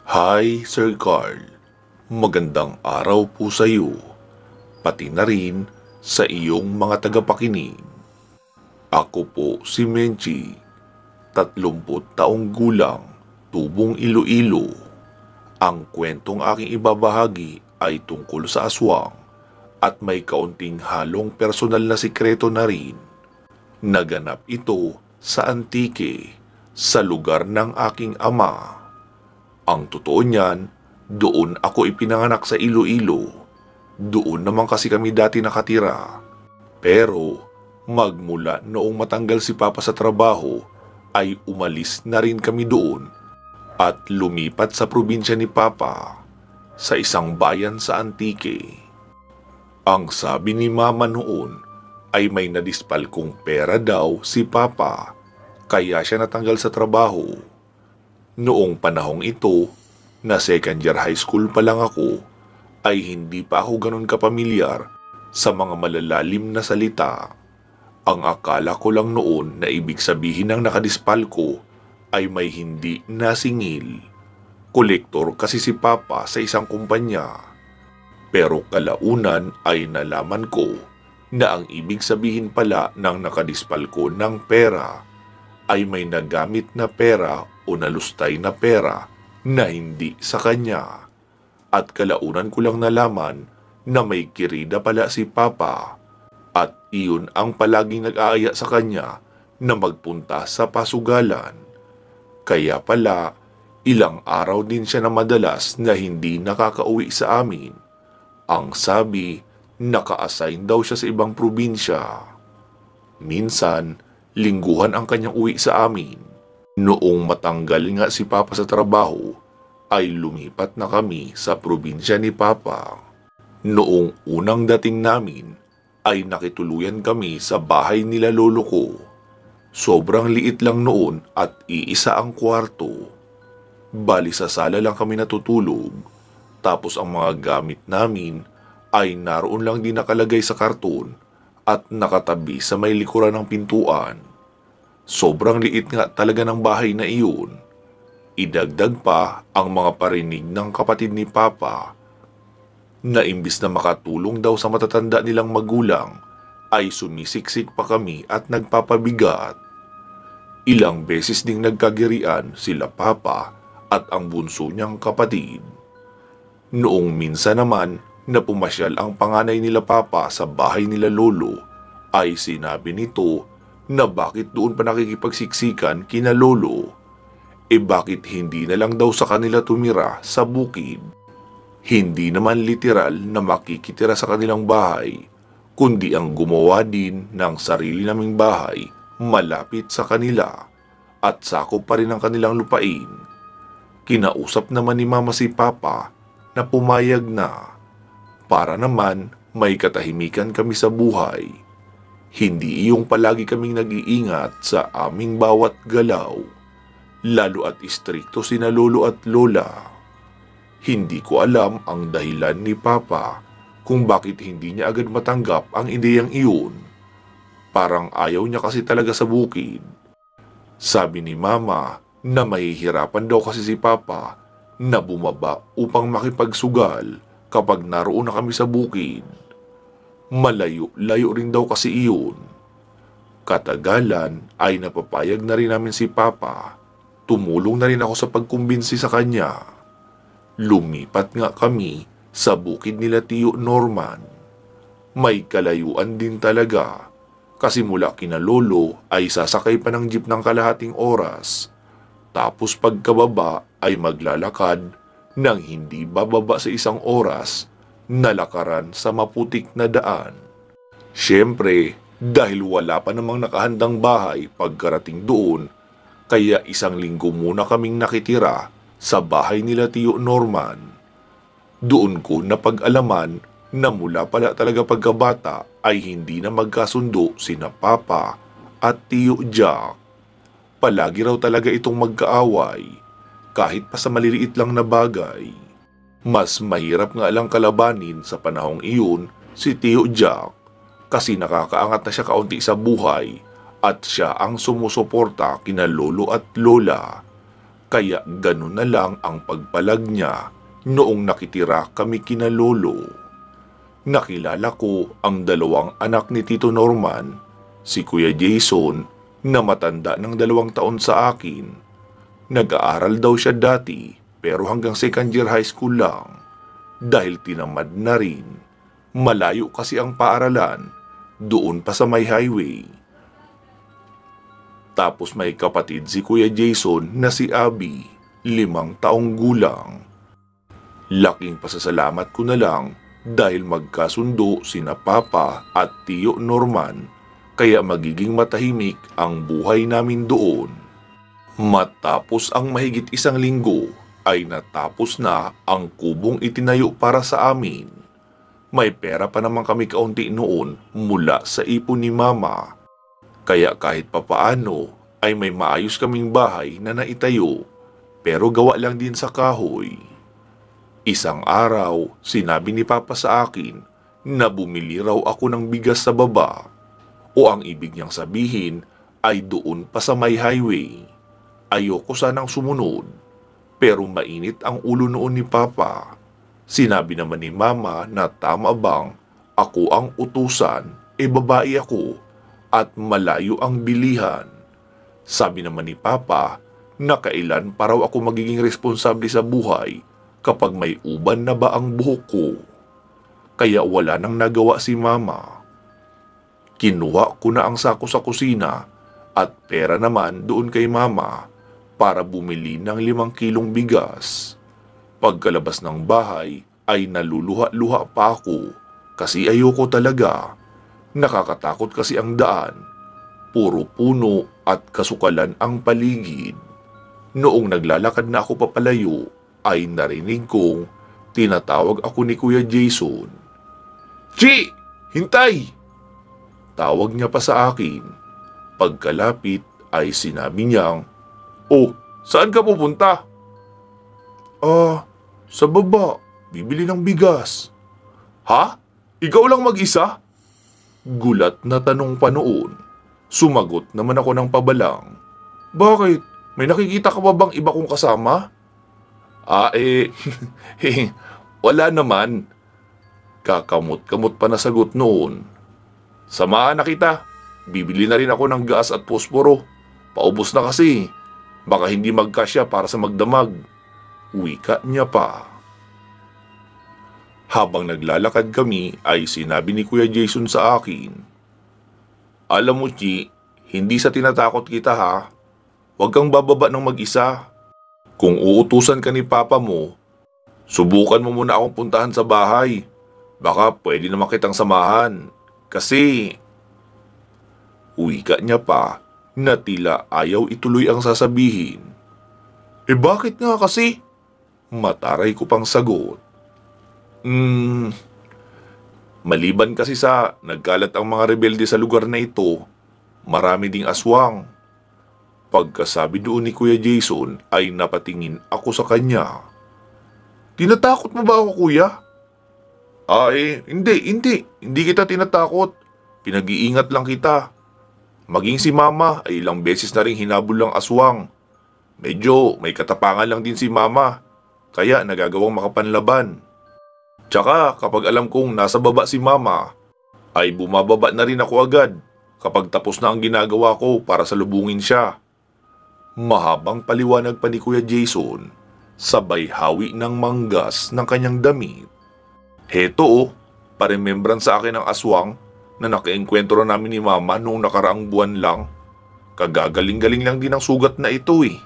Hi, Sir Carl. Magandang araw po sa iyo, pati na rin sa iyong mga tagapakinig. Ako po si Menchi, 30 taong gulang, tubong Iloilo. Ang kwentong aking ibabahagi ay tungkol sa aswang at may kaunting halong personal na sikreto na rin. Naganap ito sa Antique, sa lugar ng aking ama. Ang totoo niyan, doon ako ipinanganak sa Iloilo. Doon naman kasi kami dati nakatira. Pero magmula noong matanggal si Papa sa trabaho, ay umalis na rin kami doon at lumipat sa probinsya ni Papa, sa isang bayan sa Antique. Ang sabi ni Mama noon ay may nadispal kong pera daw si Papa, kaya siya natanggal sa trabaho. Noong panahong ito, na second year high school pa lang ako, ay hindi pa ako ganun kapamilyar sa mga malalalim na salita. Ang akala ko lang noon na ibig sabihin ng nakadispal ko ay may hindi nasingil. Kolektor kasi si Papa sa isang kumpanya. Pero kalaunan ay nalaman ko na ang ibig sabihin pala ng nakadispal ko ng pera ay may nagamit na pera o nalustay na pera na hindi sa kanya. At kalaunan ko lang nalaman na may kirida pala si Papa at iyon ang palaging nag-aaya sa kanya na magpunta sa pasugalan. Kaya pala ilang araw din siya na madalas na hindi nakakauwi sa amin. Ang sabi, naka-assign daw siya sa ibang probinsya. Minsan, lingguhan ang kanyang uwi sa amin. Noong matanggal nga si Papa sa trabaho, ay lumipat na kami sa probinsya ni Papa. Noong unang dating namin, ay nakituluyan kami sa bahay nila lolo ko. Sobrang liit lang noon at iisa ang kwarto. Bali sa sala lang kami natutulog, tapos ang mga gamit namin ay naroon lang din nakalagay sa karton at nakatabi sa may likuran ng pintuan. Sobrang liit nga talaga ng bahay na iyon. Idagdag pa ang mga parinig ng kapatid ni Papa na imbis na makatulong daw sa matatanda nilang magulang, ay sumisiksik pa kami at nagpapabigat. Ilang beses ding nagkagirian sila Papa at ang bunso niyang kapatid. Noong minsan naman na pumasyal ang panganay nila Papa sa bahay nila Lolo, ay sinabi nito na bakit doon pa nakikipagsiksikan kina Lolo. Bakit hindi na lang daw sa kanila tumira sa bukid? Hindi naman literal na makikitira sa kanilang bahay, kundi ang gumawa din ng sarili naming bahay malapit sa kanila at sakop pa rin ang kanilang lupain. Kinausap naman ni Mama si Papa na pumayag na, para naman may katahimikan kami sa buhay. Hindi iyong palagi kaming nag-iingat sa aming bawat galaw, lalo at istrikto sina lolo at lola. Hindi ko alam ang dahilan ni Papa kung bakit hindi niya agad matanggap ang ideyang iyon. Parang ayaw niya kasi talaga sa bukid. Sabi ni Mama na mahihirapan daw kasi si Papa na bumaba upang makipagsugal kapag naroon na kami sa bukid. Malayo-layo rin daw kasi iyon. Katagalan ay napapayag na rin namin si Papa. Tumulong na rin ako sa pagkumbinsi sa kanya. Lumipat nga kami sa bukid nila Tiyo Norman. May kalayuan din talaga, kasi mula kina Lolo ay sasakay pa ng jeep ng kalahating oras. Tapos pagkababa ay maglalakad nang hindi bababa sa 1 oras na lakaran sa maputik na daan. Siyempre, dahil wala pa namang nakahandang bahay pagkarating doon, kaya 1 linggo muna kaming nakitira sa bahay nila Tiyo Norman. Doon ko napag-alaman na mula pala talaga pagkabata ay hindi na magkasundo sina Papa at Tiyo Jack. Palagi raw talaga itong magkaaway, kahit pa sa maliliit lang na bagay. Mas mahirap nga lang kalabanin sa panahong iyon si Tiyo Jack kasi nakakaangat na siya kaunti sa buhay at siya ang sumusuporta kina lolo at lola. Kaya ganun na lang ang pagpalag niya noong nakitira kami kina lolo. Nakilala ko ang dalawang anak ni Tito Norman, si Kuya Jason na matanda ng 2 taon sa akin. Nag-aaral daw siya dati pero hanggang second year high school lang dahil tinamad na rin. Malayo kasi ang paaralan, doon pa sa may highway. Tapos may kapatid si Kuya Jason na si Abby, 5 taong gulang. Laking pasasalamat ko na lang dahil magkasundo sina Papa at Tio Norman kaya magiging matahimik ang buhay namin doon. Matapos ang mahigit 1 linggo ay natapos na ang kubong itinayo para sa amin. May pera pa naman kami kaunti noon mula sa ipon ni Mama. Kaya kahit papaano ay may maayos kaming bahay na naitayo pero gawa lang din sa kahoy. Isang araw, sinabi ni Papa sa akin na bumili raw ako ng bigas sa baba o ang ibig niyang sabihin ay doon pa sa may highway. Ayoko sanang sumunod pero mainit ang ulo noon ni Papa. Sinabi naman ni Mama na tama bang ako ang utusan, babae ako at malayo ang bilihan. Sabi naman ni Papa na kailan pa raw ako magiging responsable sa buhay kapag may uban na ba ang buhok ko. Kaya wala nang nagawa si Mama. Kinuha ko na ang sako sa kusina at pera naman doon kay Mama para bumili ng 5 kilong bigas. Pagkalabas ng bahay ay naluluha-luha pa ako kasi ayoko talaga. Nakakatakot kasi ang daan. Puro puno at kasukalan ang paligid. Noong naglalakad na ako papalayo, ay narinig kong tinatawag ako ni Kuya Jason. "Chi! Hintay!" Tawag niya pa sa akin. Pagkalapit ay sinabi niyang, "Oh, saan ka pupunta?" Sa baba. Bibili ng bigas." "Ha? Ikaw lang mag-isa?" Gulat na tanong pa noon. Sumagot naman ako ng pabalang. "Bakit? May nakikita ka ba bang iba kong kasama?" Wala naman." Kakamot-kamot pa na sagot noon. "Samahan na kita. Bibili na rin ako ng gas at posporo. Paubos na kasi. Baka hindi magkasya para sa magdamag." Wika niya pa. Habang naglalakad kami ay sinabi ni Kuya Jason sa akin, "Alam mo, Chi, hindi sa tinatakot kita ha. Huwag kang bababa ng mag-isa. Kung uutusan ka ni Papa mo, subukan mo muna akong puntahan sa bahay. Baka pwede naman kitang samahan. Kasi..." Wika niya pa na tila ayaw ituloy ang sasabihin. Bakit nga kasi?" Mataray ko pang sagot. Maliban kasi sa nagkalat ang mga rebelde sa lugar na ito, marami ding aswang." Pagkasabi doon ni Kuya Jason ay napatingin ako sa kanya. "Tinatakot mo ba ako, Kuya?" Hindi kita tinatakot. Pinag-iingat lang kita. Maging si Mama ay ilang beses na rin hinabol ng aswang. Medyo may katapangan lang din si Mama, kaya nagagawang makapanlaban. Tsaka kapag alam kong nasa baba si Mama, ay bumababa na rin ako agad kapag tapos na ang ginagawa ko para salubungin siya. Mahabang paliwanag pa ni Kuya Jason, sabay hawi ng manggas ng kanyang damit. "Heto paremembran sa akin ng aswang na nakaengkwentro namin ni Mama noong nakaraang buwan lang. Kagagaling-galing lang din ang sugat na ito eh."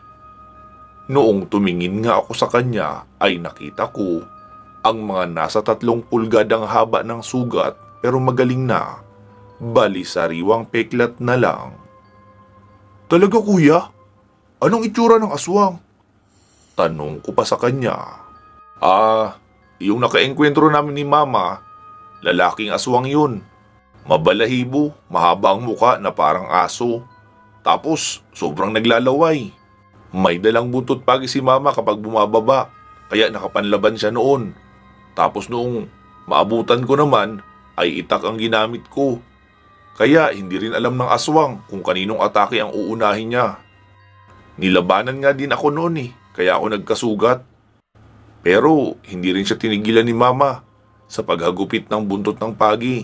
Noong tumingin nga ako sa kanya ay nakita ko ang mga nasa 3 pulgadang haba ng sugat pero magaling na. Bali sariwang peklat na lang. "Talaga, Kuya? Anong itsura ng aswang?" Tanong ko pa sa kanya. Yung nakaengkwentro namin ni Mama, lalaking aswang yun. Mabalahibo, mahaba ang muka na parang aso. Tapos sobrang naglalaway. May dalang buntot pagi si Mama kapag bumababa, kaya nakapanlaban siya noon. Tapos noong maabutan ko naman, ay itak ang ginamit ko. Kaya hindi rin alam ng aswang kung kaninong atake ang uunahin niya." Nilabanan nga din ako noon kaya ako nagkasugat. Pero hindi rin siya tinigilan ni Mama sa paghagupit ng buntot ng pagi.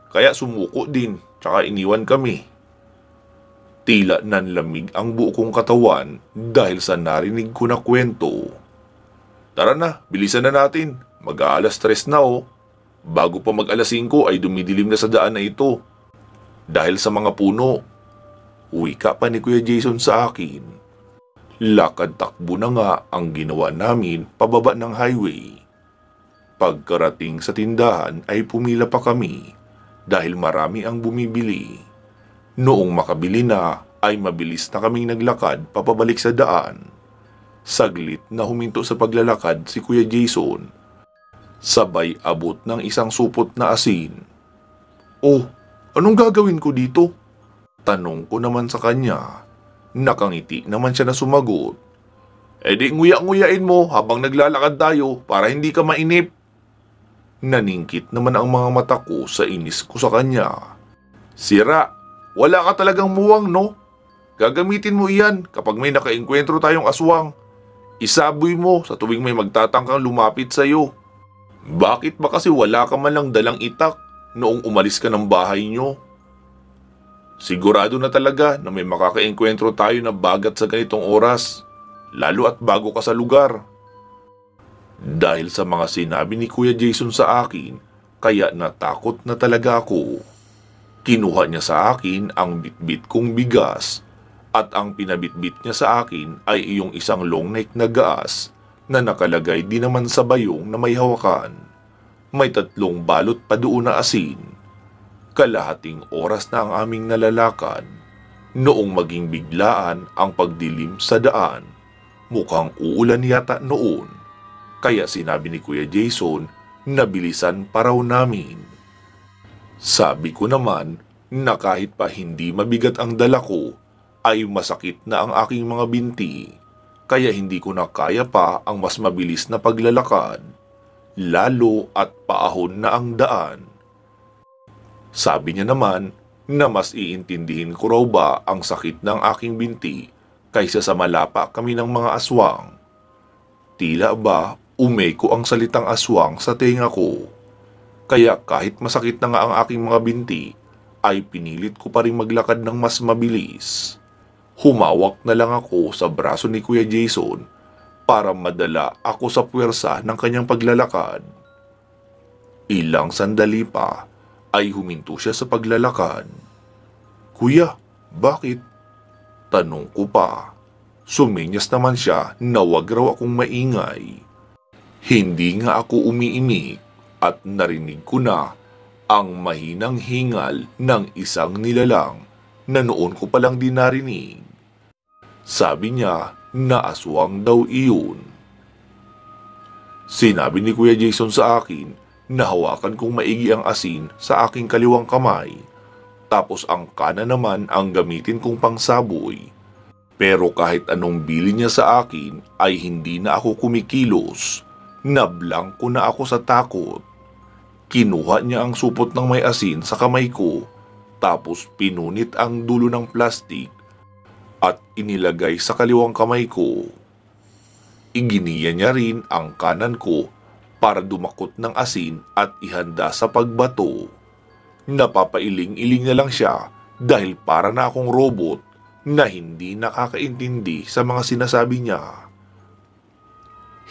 Kaya sumuko din, tsaka iniwan kami. Tila nanlamig ang buo kong katawan dahil sa narinig ko na kwento. Tara na, bilisan na natin. Mag-aalas 3 na Bago pa mag-alas 5 ay dumidilim na sa daan na ito. Dahil sa mga puno. Wika pa ni Kuya Jason sa akin. Lakad takbo na nga ang ginawa namin pababa ng highway. Pagkarating sa tindahan ay pumila pa kami dahil marami ang bumibili. Noong makabili na ay mabilis na kaming naglakad papabalik sa daan. Saglit na huminto sa paglalakad si Kuya Jason. Sabay abot ng isang supot na asin. Oh, anong gagawin ko dito? Tanong ko naman sa kanya. Nakangiti naman siya na sumagot. Di nguya-nguyain mo habang naglalakad tayo para hindi ka mainip. Naningkit naman ang mga mata ko sa inis ko sa kanya. Sira, wala ka talagang muwang no? Gagamitin mo iyan kapag may nakaengkwentro tayong aswang. Isaboy mo sa tuwing may magtatangkang lumapit sa'yo. Bakit ba kasi wala ka man lang dalang itak noong umalis ka ng bahay nyo? Sigurado na talaga na may makakaengkwentro tayo na bagat sa ganitong oras, lalo at bago ka sa lugar. Dahil sa mga sinabi ni Kuya Jason sa akin, kaya natakot na talaga ako. Kinuha niya sa akin ang bitbit kong bigas at ang pinabitbit niya sa akin ay iyong isang long neck na gaas na nakalagay din naman sa bayong na may hawakan. May 3 balot pa doon na asin. Kalahating oras na ang aming nalalakad noong maging biglaan ang pagdilim sa daan. Mukhang uulan yata noon. Kaya sinabi ni Kuya Jason na bilisan pa raw namin. Sabi ko naman na kahit pa hindi mabigat ang dala ko, ay masakit na ang aking mga binti. Kaya hindi ko na kaya pa ang mas mabilis na paglalakad, lalo at paahon na ang daan. Sabi niya naman na mas iintindihin ko raw ba ang sakit ng aking binti kaysa sa malapa kami ng mga aswang. Tila ba umeko ang salitang aswang sa tenga ko. Kaya kahit masakit na nga ang aking mga binti, ay pinilit ko pa rin maglakad ng mas mabilis. Humawak na lang ako sa braso ni Kuya Jason para madala ako sa puwersa ng kanyang paglalakad. Ilang sandali pa ay huminto siya sa paglalakad. Kuya, bakit? Tanong ko pa. Suminyas naman siya na wag raw akong maingay. Hindi nga ako umiimik at narinig ko na ang mahinang hingal ng isang nilalang na noon ko palang di narinig. Sabi niya na aswang daw iyon. Sinabi ni Kuya Jason sa akin na hawakan kong maigi ang asin sa aking kaliwang kamay, tapos ang kanan naman ang gamitin kong pangsaboy. Pero kahit anong bili niya sa akin ay hindi na ako kumikilos. Nablangko na ako sa takot. Kinuha niya ang supot ng may asin sa kamay ko, tapos pinunit ang dulo ng plastik at inilagay sa kaliwang kamay ko. Iginiya niya rin ang kanan ko para dumakot ng asin at ihanda sa pagbato. Napapailing-iling na lang siya dahil para na akong robot na hindi nakakaintindi sa mga sinasabi niya.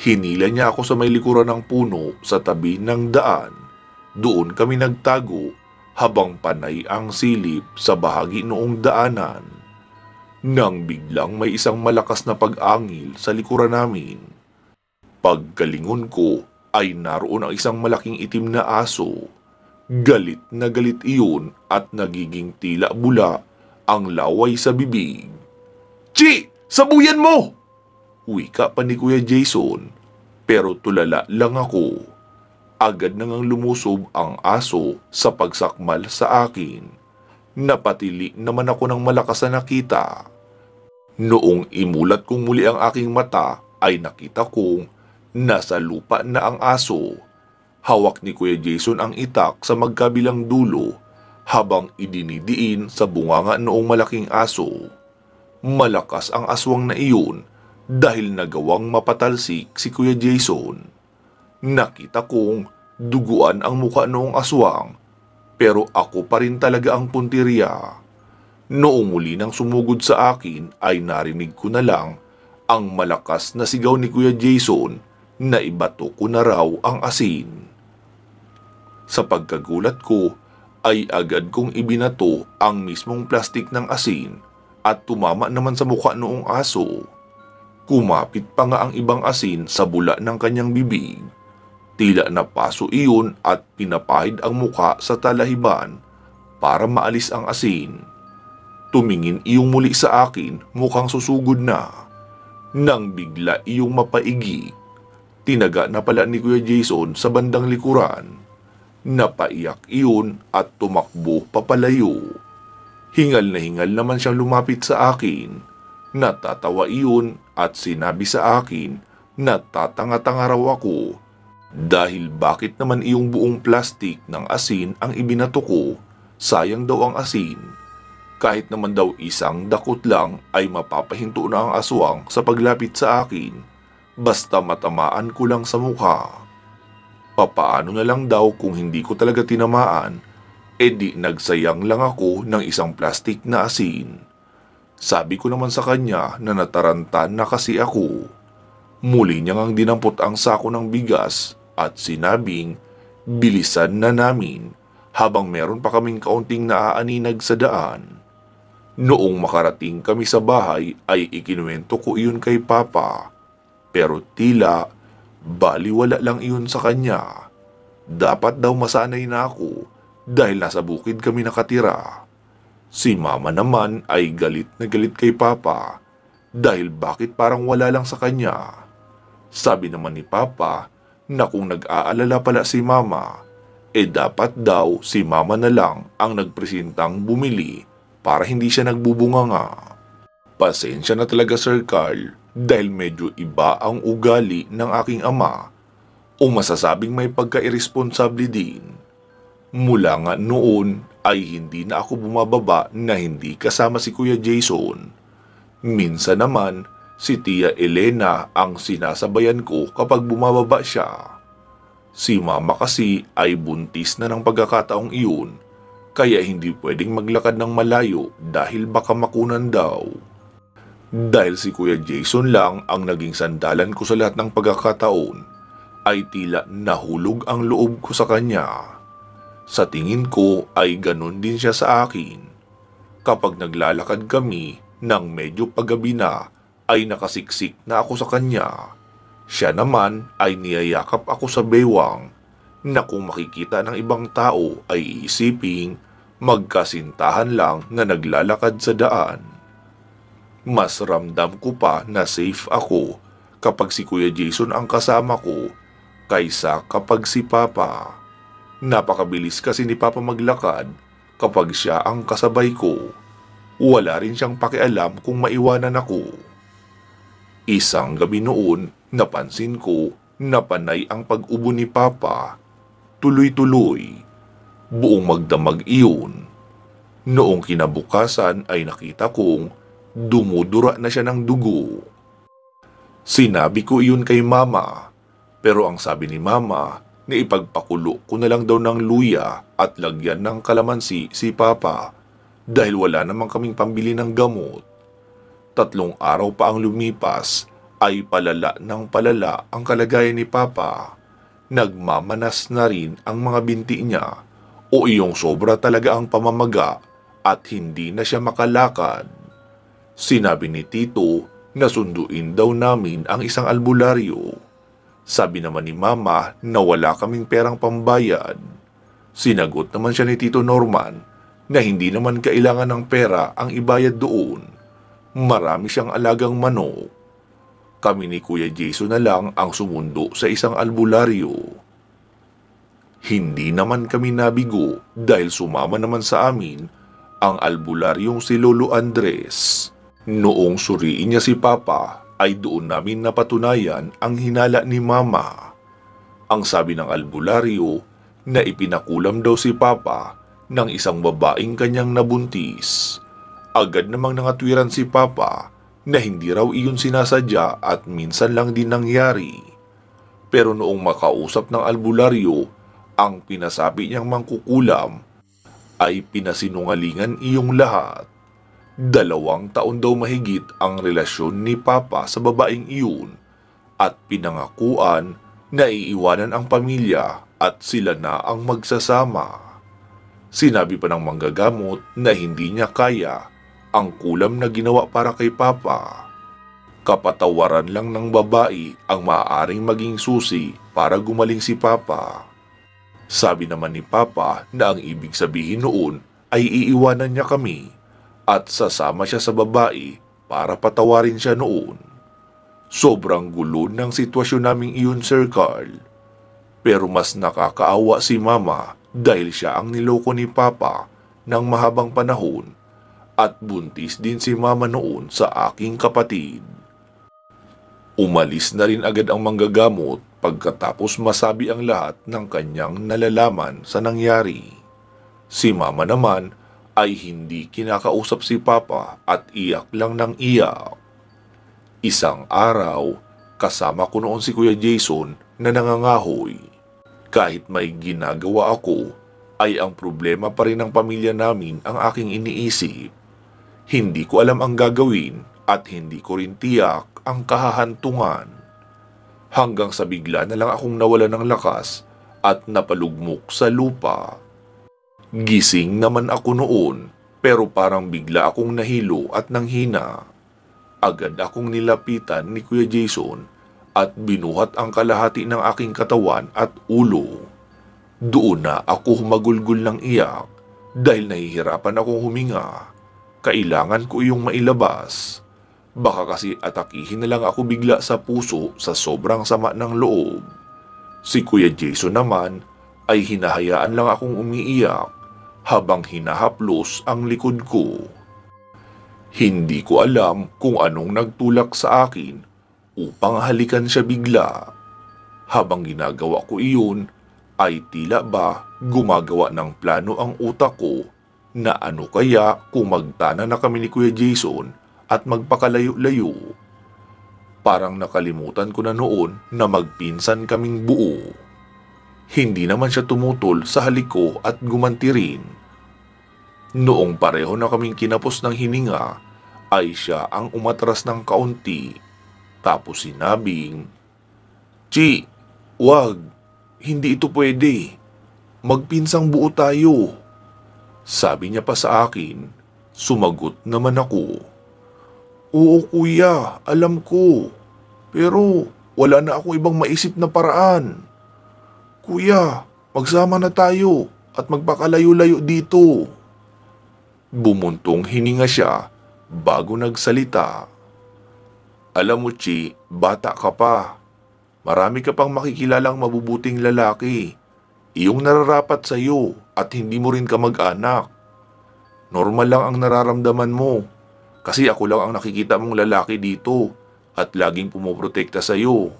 Hinila niya ako sa may likuran ng puno sa tabi ng daan. Doon kami nagtago habang panay ang silip sa bahagi noong daanan. Nang biglang may isang malakas na pag-angil sa likuran namin. Pagkalingon ko ay naroon ang isang malaking itim na aso. Galit na galit iyon at nagiging tila bula ang laway sa bibig. Chi! Sabuyan mo! Wika pa ni Kuya Jason, pero tulala lang ako. Agad nang lumusob ang aso sa pagsakmal sa akin. Napatili naman ako ng malakas na nakita. Noong imulat kong muli ang aking mata, ay nakita kong nasa lupa na ang aso. Hawak ni Kuya Jason ang itak sa magkabilang dulo habang idinidiin sa bunganga noong malaking aso. Malakas ang aswang na iyon dahil nagawang mapatalsik si Kuya Jason. Nakita kong duguan ang muka noong aswang, pero ako pa rin talaga ang puntirya. Noong muli nang sumugod sa akin ay narinig ko na lang ang malakas na sigaw ni Kuya Jason na ibato ko na raw ang asin. Sa pagkagulat ko ay agad kong ibinato ang mismong plastik ng asin at tumama naman sa mukha noong aso. Kumapit pa nga ang ibang asin sa bula ng kanyang bibig. Tila napaso iyon at pinapahid ang mukha sa talahiban para maalis ang asin. Tumingin iyong muli sa akin, mukhang susugod na. Nang bigla iyong mapaigi, tinaga na pala ni Kuya Jason sa bandang likuran. Napaiyak iyon at tumakbo papalayo. Hingal na hingal naman siyang lumapit sa akin. Natatawa iyon at sinabi sa akin na tatanga-tanga raw ako dahil bakit naman iyong buong plastik ng asin ang ibinato ko, sayang daw ang asin. Kahit naman daw isang dakot lang ay mapapahinto na ang aswang sa paglapit sa akin, basta matamaan ko lang sa mukha. Papaano na lang daw kung hindi ko talaga tinamaan, edi nagsayang lang ako ng isang plastik na asin. Sabi ko naman sa kanya na nataranta na kasi ako. Muli niya ngang dinampot ang sako ng bigas at sinabing bilisan na namin habang meron pa kaming kaunting naaaninag sa daan. Noong makarating kami sa bahay ay ikinuwento ko iyon kay Papa, pero tila baliwala lang iyon sa kanya. Dapat daw masanay na ako dahil nasa bukid kami nakatira. Si Mama naman ay galit na galit kay Papa dahil bakit parang wala lang sa kanya. Sabi naman ni Papa na kung nag-aalala pala si Mama, dapat daw si Mama na lang ang nagpresentang bumili para hindi siya nagbubunganga. Pasensya na talaga Sir Carl dahil medyo iba ang ugali ng aking ama o masasabing may pagka-irresponsable din. Mula nga noon ay hindi na ako bumababa na hindi kasama si Kuya Jason. Minsan naman si Tia Elena ang sinasabayan ko kapag bumababa siya. Si Mama kasi ay buntis na ng pagkakataong iyon, kaya hindi pwedeng maglakad ng malayo dahil baka makunan daw. Dahil si Kuya Jason lang ang naging sandalan ko sa lahat ng pagkakataon, ay tila nahulog ang loob ko sa kanya. Sa tingin ko ay ganun din siya sa akin. Kapag naglalakad kami nang medyo paggabi na, ay nakasiksik na ako sa kanya. Siya naman ay niyayakap ako sa bewang na kung makikita ng ibang tao ay iisiping magkasintahan lang na naglalakad sa daan. Mas ramdam ko pa na safe ako kapag si Kuya Jason ang kasama ko kaysa kapag si Papa. Napakabilis kasi ni Papa maglakad kapag siya ang kasabay ko. Wala rin siyang pakialam kung maiwanan ako. Isang gabi noon, napansin ko na panay ang pag-ubo ni Papa. Tuloy-tuloy. Buong magdamag iyon. Noong kinabukasan ay nakita kong dumudura na siya ng dugo. Sinabi ko iyon kay Mama, pero ang sabi ni Mama na ipagpakulo ko na lang daw ng luya at lagyan ng kalamansi si Papa dahil wala namang kaming pambili ng gamot. 3 araw pa ang lumipas ay palala ng palala ang kalagayan ni Papa. Nagmamanas na rin ang mga binti niya o iyong sobra talaga ang pamamaga at hindi na siya makalakad. Sinabi ni Tito na sunduin daw namin ang isang albularyo. Sabi naman ni Mama na wala kaming perang pambayad. Sinagot naman siya ni Tito Norman na hindi naman kailangan ng pera ang ibayad doon. Marami siyang alagang manok. Kami ni Kuya Jason na lang ang sumundo sa isang albularyo. Hindi naman kami nabigo dahil sumama naman sa amin ang albularyong si Lolo Andres. Noong suriin niya si Papa ay doon namin napatunayan ang hinala ni Mama. Ang sabi ng albularyo na ipinakulam daw si Papa ng isang babaeng kanyang nabuntis. Agad namang nangatwiran si Papa na hindi raw iyon sinasadya at minsan lang din nangyari. Pero noong makausap ng albularyo ang pinasabi niyang mangkukulam, ay pinasinungalingan iyong lahat. 2 taon daw mahigit ang relasyon ni Papa sa babaeng iyon at pinangakuan na iiwanan ang pamilya at sila na ang magsasama. Sinabi pa ng manggagamot na hindi niya kaya ang kulam na ginawa para kay Papa. Kapatawaran lang ng babae ang maaaring maging susi para gumaling si Papa. Sabi naman ni Papa na ang ibig sabihin noon ay iiwanan niya kami at sasama siya sa babae para patawarin siya noon. Sobrang gulo ng sitwasyon naming iyon, Sir Carl. Pero mas nakakaawa si Mama dahil siya ang niloko ni Papa ng mahabang panahon at buntis din si Mama noon sa aking kapatid. Umalis na rin agad ang manggagamot pagkatapos masabi ang lahat ng kanyang nalalaman sa nangyari. Si Mama naman ay hindi kinakausap si Papa at iyak lang ng iyak. Isang araw, kasama ko noon si Kuya Jason na nangangahoy. Kahit may ginagawa ako, ay ang problema pa rin ng pamilya namin ang aking iniisip. Hindi ko alam ang gagawin at hindi ko rin tiyak ang kahahantungan. Hanggang sa bigla na lang akong nawala ng lakas at napalugmok sa lupa. Gising naman ako noon pero parang bigla akong nahilo at nanghina. Agad akong nilapitan ni Kuya Jason at binuhat ang kalahati ng aking katawan at ulo. Doon na ako humagulgol ng iyak dahil nahihirapan akong huminga. Kailangan ko iyong mailabas. Baka kasi atakihin na lang ako bigla sa puso sa sobrang sama ng loob. Si Kuya Jason naman ay hinahayaan lang akong umiiyak habang hinahaplos ang likod ko. Hindi ko alam kung anong nagtulak sa akin upang halikan siya bigla. Habang ginagawa ko iyon, ay tila ba gumagawa ng plano ang utak ko na ano kaya kung magtana na kami ni Kuya Jason at magpakalayo-layo. Parang nakalimutan ko na noon na magpinsan kaming buo. Hindi naman siya tumutol sa halik ko at gumanti rin. Noong pareho na kaming kinapos ng hininga, ay siya ang umatras ng kaunti. Tapos sinabing, "Chi, wag, hindi ito pwede. Magpinsang buo tayo." Sabi niya pa sa akin. Sumagot naman ako, "Oo kuya, alam ko. Pero wala na akong ibang maisip na paraan. Kuya, magsama na tayo at magpakalayo-layo dito." Bumuntong hininga siya bago nagsalita. "Alam mo, Chi, bata ka pa. Marami ka pang makikilalang mabubuting lalaki. Iyong nararapat sa iyo at hindi mo rin kamag-anak. Normal lang ang nararamdaman mo kasi ako lang ang nakikita mong lalaki dito at laging pumoprotekta sa iyo."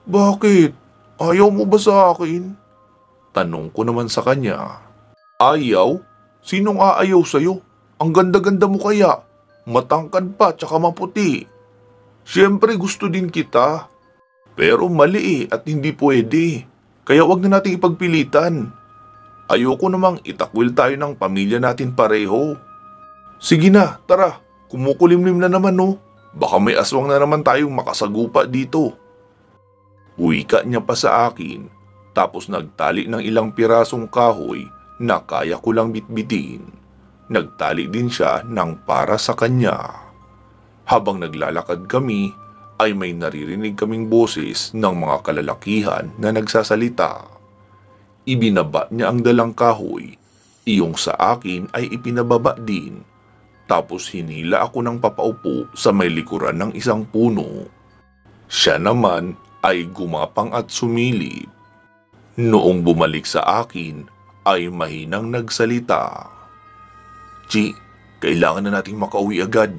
"Bakit? Ayaw mo ba sa akin?" Tanong ko naman sa kanya. "Ayaw? Sinong aayaw sa'yo? Ang ganda-ganda mo kaya. Matangkad pa tsaka maputi. Siyempre gusto din kita. Pero mali at hindi pwede. Kaya wag na nating ipagpilitan. Ayoko namang itakwil tayo ng pamilya natin pareho." "Sige na, tara. Kumukulimlim na naman no. Baka may aswang na naman tayong makasagupa dito." Wika niya pa sa akin. Tapos nagtali ng ilang pirasong kahoy na kaya ko lang bitbitin. Nagtali din siya ng para sa kanya. Habang naglalakad kami, ay may naririnig kaming boses ng mga kalalakihan na nagsasalita. Ibinaba niya ang dalang kahoy. Iyong sa akin ay ipinababa din. Tapos hinila ako ng papaupo sa may likuran ng isang puno. Siya naman ay gumapang at sumilip. Noong bumalik sa akin, ay mahinang nagsalita. "Chi, kailangan na nating makauwi agad.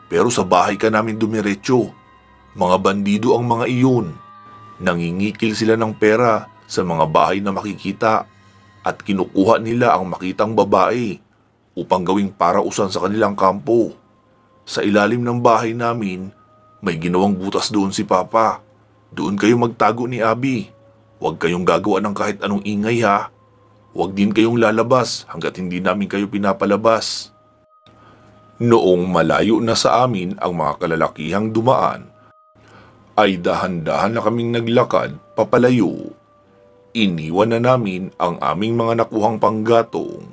Pero sa bahay ka namin dumiretso. Mga bandido ang mga iyon. Nangingikil sila ng pera sa mga bahay na makikita at kinukuha nila ang makitang babae. upang gawing parausan sa kanilang kampo. Sa ilalim ng bahay namin, may ginawang butas doon si Papa. Doon kayo magtago ni Abby. Huwag kayong gagawa ng kahit anong ingay ha. Huwag din kayong lalabas hanggat hindi namin kayo pinapalabas. Noong malayo na sa amin ang mga kalalakihang dumaan, ay dahan-dahan na kaming naglakad papalayo. Iniwan na namin ang aming mga nakuhang panggatong.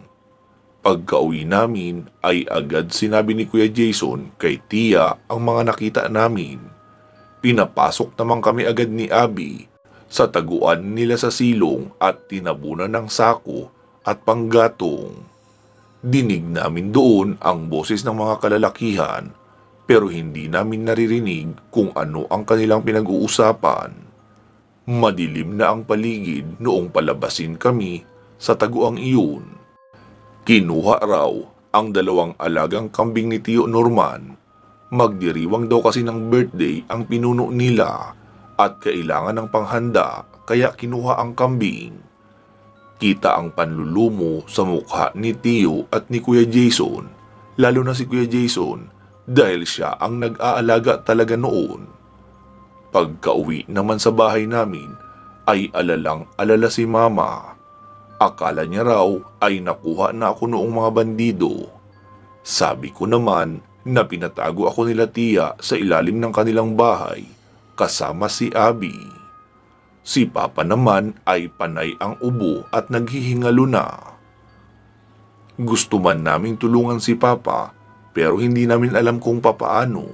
Pagka-uwi namin ay agad sinabi ni Kuya Jason kay Tia ang mga nakita namin. Pinapasok naman kami agad ni Abby sa taguan nila sa silong at tinabunan ng sako at panggatong. Dinig namin doon ang boses ng mga kalalakihan pero hindi namin naririnig kung ano ang kanilang pinag-uusapan. Madilim na ang paligid noong palabasin kami sa taguang iyon. Kinuha raw ang 2 alagang kambing ni Tio Norman. Magdiriwang daw kasi ng birthday ang pinuno nila at kailangan ng panghanda kaya kinuha ang kambing. Kita ang panlulumo sa mukha ni Tio at ni Kuya Jason, lalo na si Kuya Jason dahil siya ang nag-aalaga talaga noon. Pagka-uwi naman sa bahay namin ay alalang-alala si Mama. Akala niya raw ay nakuha na ako noong mga bandido. Sabi ko naman na pinatago ako nila Tia sa ilalim ng kanilang bahay kasama si Abby. Si Papa naman ay panay ang ubo at naghihingalo na. Gusto man naming tulungan si Papa pero hindi namin alam kung papaano.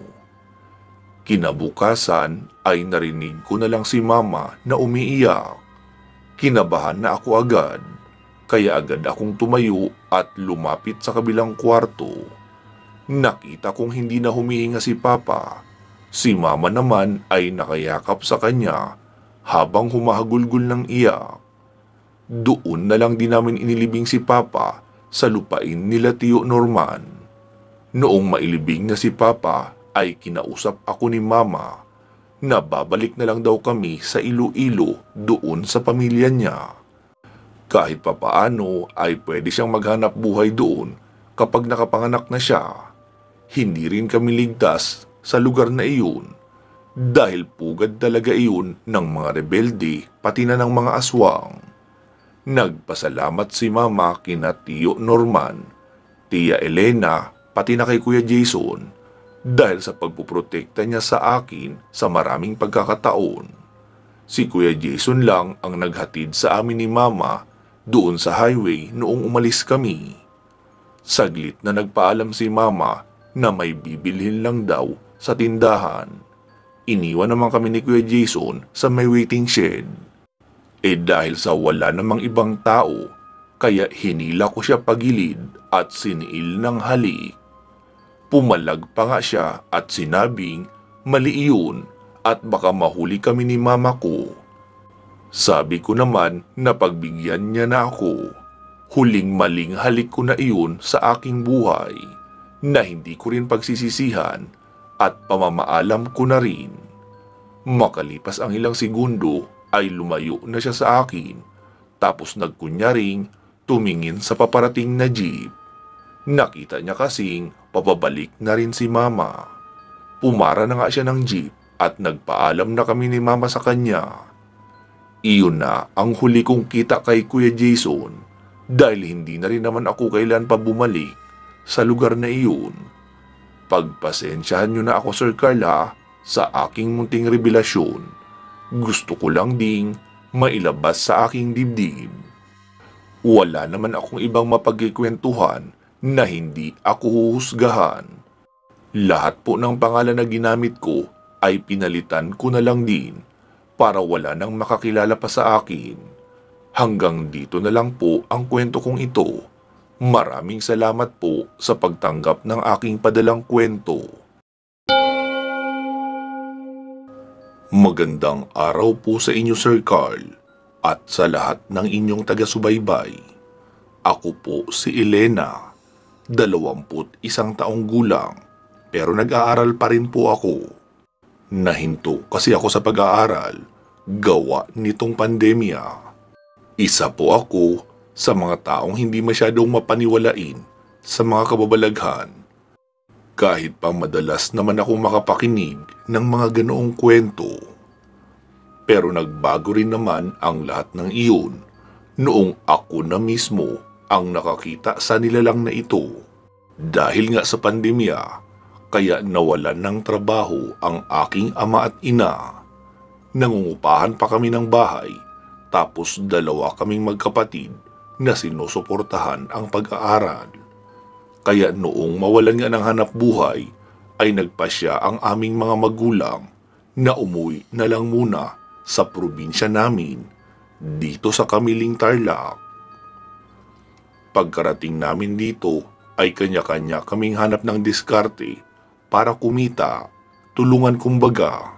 Kinabukasan ay narinig ko na lang si Mama na umiiyak. Kinabahan na ako agad, kaya agad akong tumayo at lumapit sa kabilang kwarto. Nakita kong hindi na humihinga si Papa. Si Mama naman ay nakayakap sa kanya habang humahagulgol ng iyak. Doon na lang din namin inilibing si Papa sa lupain nila Tio Norman. Noong mailibing na si Papa ay kinausap ako ni Mama na babalik na lang daw kami sa Iloilo doon sa pamilya niya. Kahit papaano ay pwede siyang maghanap buhay doon kapag nakapanganak na siya. Hindi rin kami ligtas sa lugar na iyon dahil pugad talaga iyon ng mga rebelde pati na ng mga aswang. Nagpasalamat si Mama kina Tio Norman, Tia Elena pati na kay Kuya Jason dahil sa pagpuprotekta niya sa akin sa maraming pagkakataon. Si Kuya Jason lang ang naghatid sa amin ni Mama doon sa highway noong umalis kami. Saglit na nagpaalam si Mama na may bibilhin lang daw sa tindahan. Iniwan naman kami ni Kuya Jason sa may waiting shed. Dahil sa wala namang ibang tao, kaya hinila ko siya pagilid at siniil ng halik. Pumalag pa nga siya at sinabing mali iyon at baka mahuli kami ni Mama ko. Sabi ko naman na pagbigyan niya na ako. Huling maling halik ko na iyon sa aking buhay na hindi ko rin pagsisisihan at pamamaalam ko na rin. Makalipas ang ilang segundo ay lumayo na siya sa akin tapos nagkunyaring tumingin sa paparating na jeep. Nakita niya kasing papabalik na rin si Mama. Pumara na nga siya ng jeep at nagpaalam na kami ni Mama sa kanya. Iyon na ang huli kong kita kay Kuya Jason dahil hindi na rin naman ako kailan pa bumalik sa lugar na iyon. Pagpasensyahan niyo na ako Sir Carl sa aking munting revelasyon. Gusto ko lang ding mailabas sa aking dibdib. Wala naman akong ibang mapagkikwentuhan na hindi ako huhusgahan. Lahat po ng pangalan na ginamit ko ay pinalitan ko na lang din para wala nang makakilala pa sa akin. Hanggang dito na lang po ang kwento kong ito. Maraming salamat po sa pagtanggap ng aking padalang kwento. Magandang araw po sa inyo Sir Carl at sa lahat ng inyong taga-subaybay. Ako po si Elena, 21 taong gulang, pero nag-aaral pa rin po ako. Nahinto kasi ako sa pag-aaral, gawa nitong pandemya. Isa po ako sa mga taong hindi masyadong mapaniwalain sa mga kababalaghan. Kahit pa madalas naman akong makapakinig ng mga ganoong kwento. Pero nagbago rin naman ang lahat ng iyon noong ako na mismo ang nakakita sa nilalang na ito. Dahil nga sa pandemya, kaya nawalan ng trabaho ang aking ama at ina. Nangungupahan pa kami ng bahay, tapos 2 kaming magkapatid na sinusuportahan ang pag-aaral. Kaya noong mawalan nga ng hanap buhay, ay nagpasya ang aming mga magulang na umuwi na lang muna sa probinsya namin, dito sa Kamiling Tarlac. Pagkarating namin dito ay kanya-kanya kaming hanap ng diskarte para kumita, tulungan kumbaga.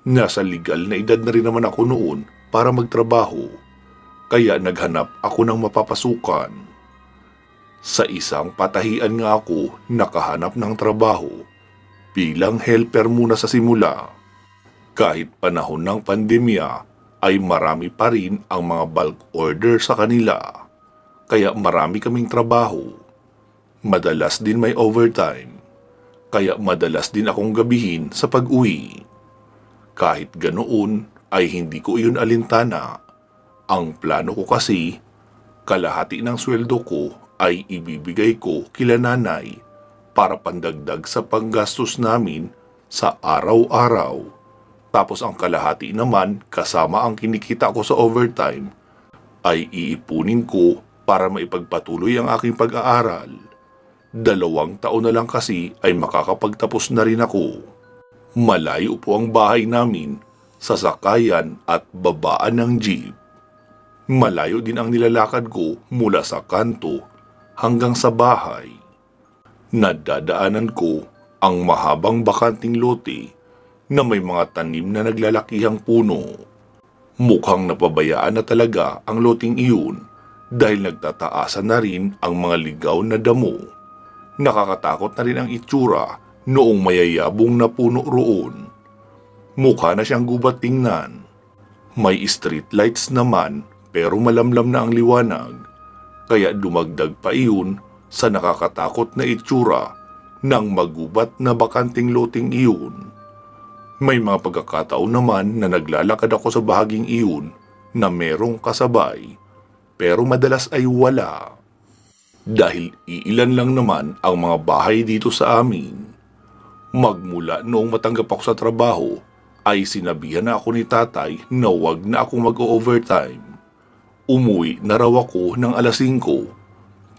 Nasa legal na edad na rin naman ako noon para magtrabaho, kaya naghanap ako ng mapapasukan. Sa isang patahian nga ako nakahanap ng trabaho bilang helper muna sa simula. Kahit panahon ng pandemya ay marami pa rin ang mga bulk order sa kanila, kaya marami kaming trabaho. Madalas din may overtime, kaya madalas din akong gabihin sa pag-uwi. Kahit ganoon ay hindi ko iyon alintana. Ang plano ko kasi, kalahati ng sweldo ko ay ibibigay ko kila nanay para pandagdag sa panggastos namin sa araw-araw. Tapos ang kalahati naman kasama ang kinikita ko sa overtime ay iipunin ko para maipagpatuloy ang aking pag-aaral. 2 taon na lang kasi ay makakapagtapos na rin ako. Malayo po ang bahay namin sa sakayan at babaan ng jeep. Malayo din ang nilalakad ko mula sa kanto hanggang sa bahay. Nadadaanan ko ang mahabang bakanting lote na may mga tanim na naglalakihang puno. Mukhang napabayaan na talaga ang loteng iyon dahil nagtataasan na rin ang mga ligaw na damo. Nakakatakot na rin ang itsura noong mayayabong na puno roon. Mukha na siyang gubat tingnan. May street lights naman pero malamlam na ang liwanag, kaya dumagdag pa iyon sa nakakatakot na itsura ng magubat na bakanting loting iyon. May mga pagkakataon naman na naglalakad ako sa bahaging iyon na merong kasabay, pero madalas ay wala. Dahil iilan lang naman ang mga bahay dito sa amin. Magmula noong matanggap ako sa trabaho, ay sinabihan na ako ni tatay na wag na akong mag-overtime. Umuwi na raw ako ng 5:00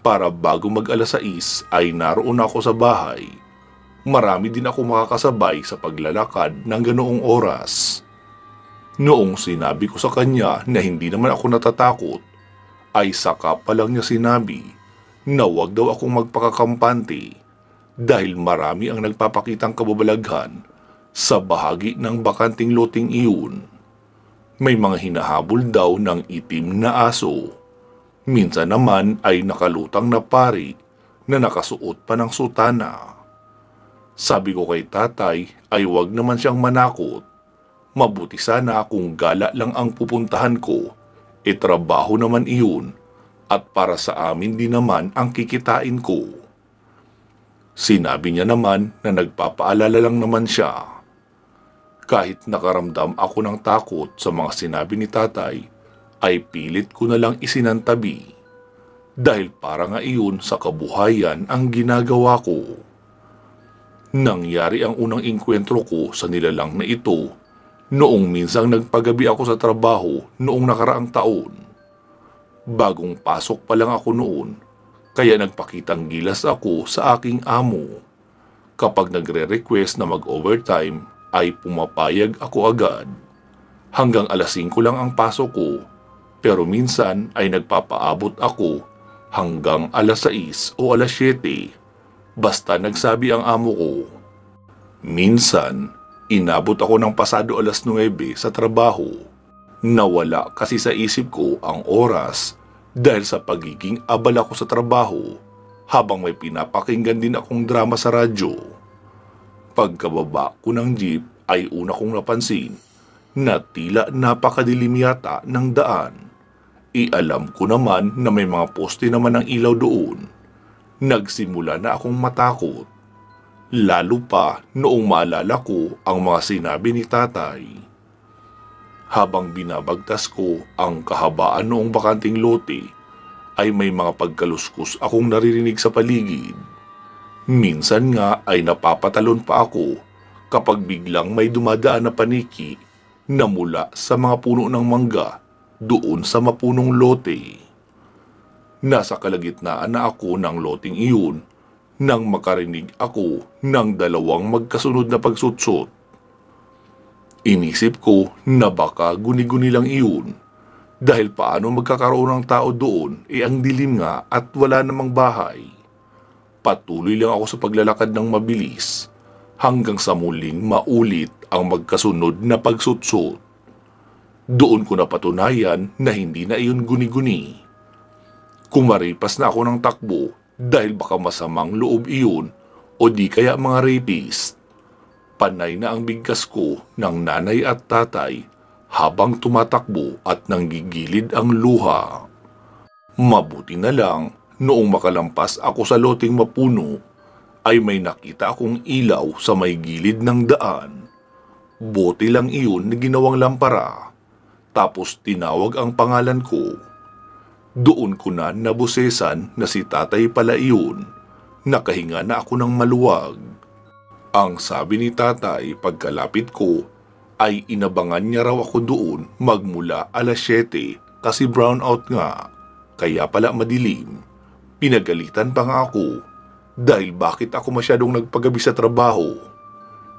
para bago mag-6 ay naroon ako sa bahay. Marami din ako makakasabay sa paglalakad ng ganoong oras. Noong sinabi ko sa kanya na hindi naman ako natatakot, ay saka pa lang niya sinabi na wag daw akong magpakakampante dahil marami ang nagpapakitang kababalaghan sa bahagi ng bakanting loting iyon. May mga hinahabol daw ng itim na aso. Minsan naman ay nakalutang na pari na nakasuot pa ng sutana. Sabi ko kay tatay ay wag naman siyang manakot. Mabuti sana kung gala lang ang pupuntahan ko, trabaho naman iyon at para sa amin din naman ang kikitain ko. Sinabi niya naman na nagpapaalala lang naman siya. Kahit nakaramdam ako ng takot sa mga sinabi ni tatay, ay pilit ko na lang isinantabi. Dahil para nga iyon sa kabuhayan ang ginagawa ko. Nangyari ang unang engkwentro ko sa nilalang na ito noong minsang nagpagabi ako sa trabaho noong nakaraang taon. Bagong pasok pa lang ako noon, kaya nagpakitang gilas ako sa aking amo. Kapag nagre-request na mag-overtime, ay pumapayag ako agad. Hanggang 5:00 lang ang pasok ko, pero minsan ay nagpapaabot ako hanggang 6:00 o 7:00, basta nagsabi ang amo ko. Minsan, inabot ako ng pasado 9:00 sa trabaho. Nawala kasi sa isip ko ang oras dahil sa pagiging abala ko sa trabaho habang may pinapakinggan din akong drama sa radyo. Pagkababa ko ng jeep ay una kong napansin na tila napakadilim yata ng daan. Alam ko naman na may mga poste naman ng ilaw doon. Nagsimula na akong matakot, lalo pa noong maalala ko ang mga sinabi ni tatay. Habang binabagtas ko ang kahabaan noong bakanting lote, ay may mga pagkaluskus akong naririnig sa paligid. Minsan nga ay napapatalon pa ako kapag biglang may dumadaan na paniki na mula sa mga puno ng mangga doon sa mapunong lote. Nasa kalagitnaan na ako ng loteng iyon nang makarinig ako ng dalawang magkasunod na pagsutsot. Inisip ko na baka guni-guni lang iyon dahil paano magkakaroon ng tao doon ang dilim nga at wala namang bahay. Patuloy lang ako sa paglalakad ng mabilis hanggang sa muling maulit ang magkasunod na pagsutsot. Doon ko napatunayan na hindi na iyon guni-guni. Kumaripas na ako ng takbo dahil baka masamang loob iyon o di kaya mga rapist. Panay na ang bigkas ko ng nanay at tatay habang tumatakbo at nanggigilid ang luha. Mabuti na lang noong makalampas ako sa loteng mapuno ay may nakita akong ilaw sa may gilid ng daan. Bote lang iyon na ginawang lampara. Tapos tinawag ang pangalan ko. Doon ko na nabusesan na si tatay pala iyon. Nakahinga na ako ng maluwag. Ang sabi ni tatay pagkalapit ko ay inabangan niya raw ako doon magmula alas 7 kasi brownout nga, kaya pala madilim. Pinagalitan pa nga ako dahil bakit ako masyadong nagpagabi sa trabaho.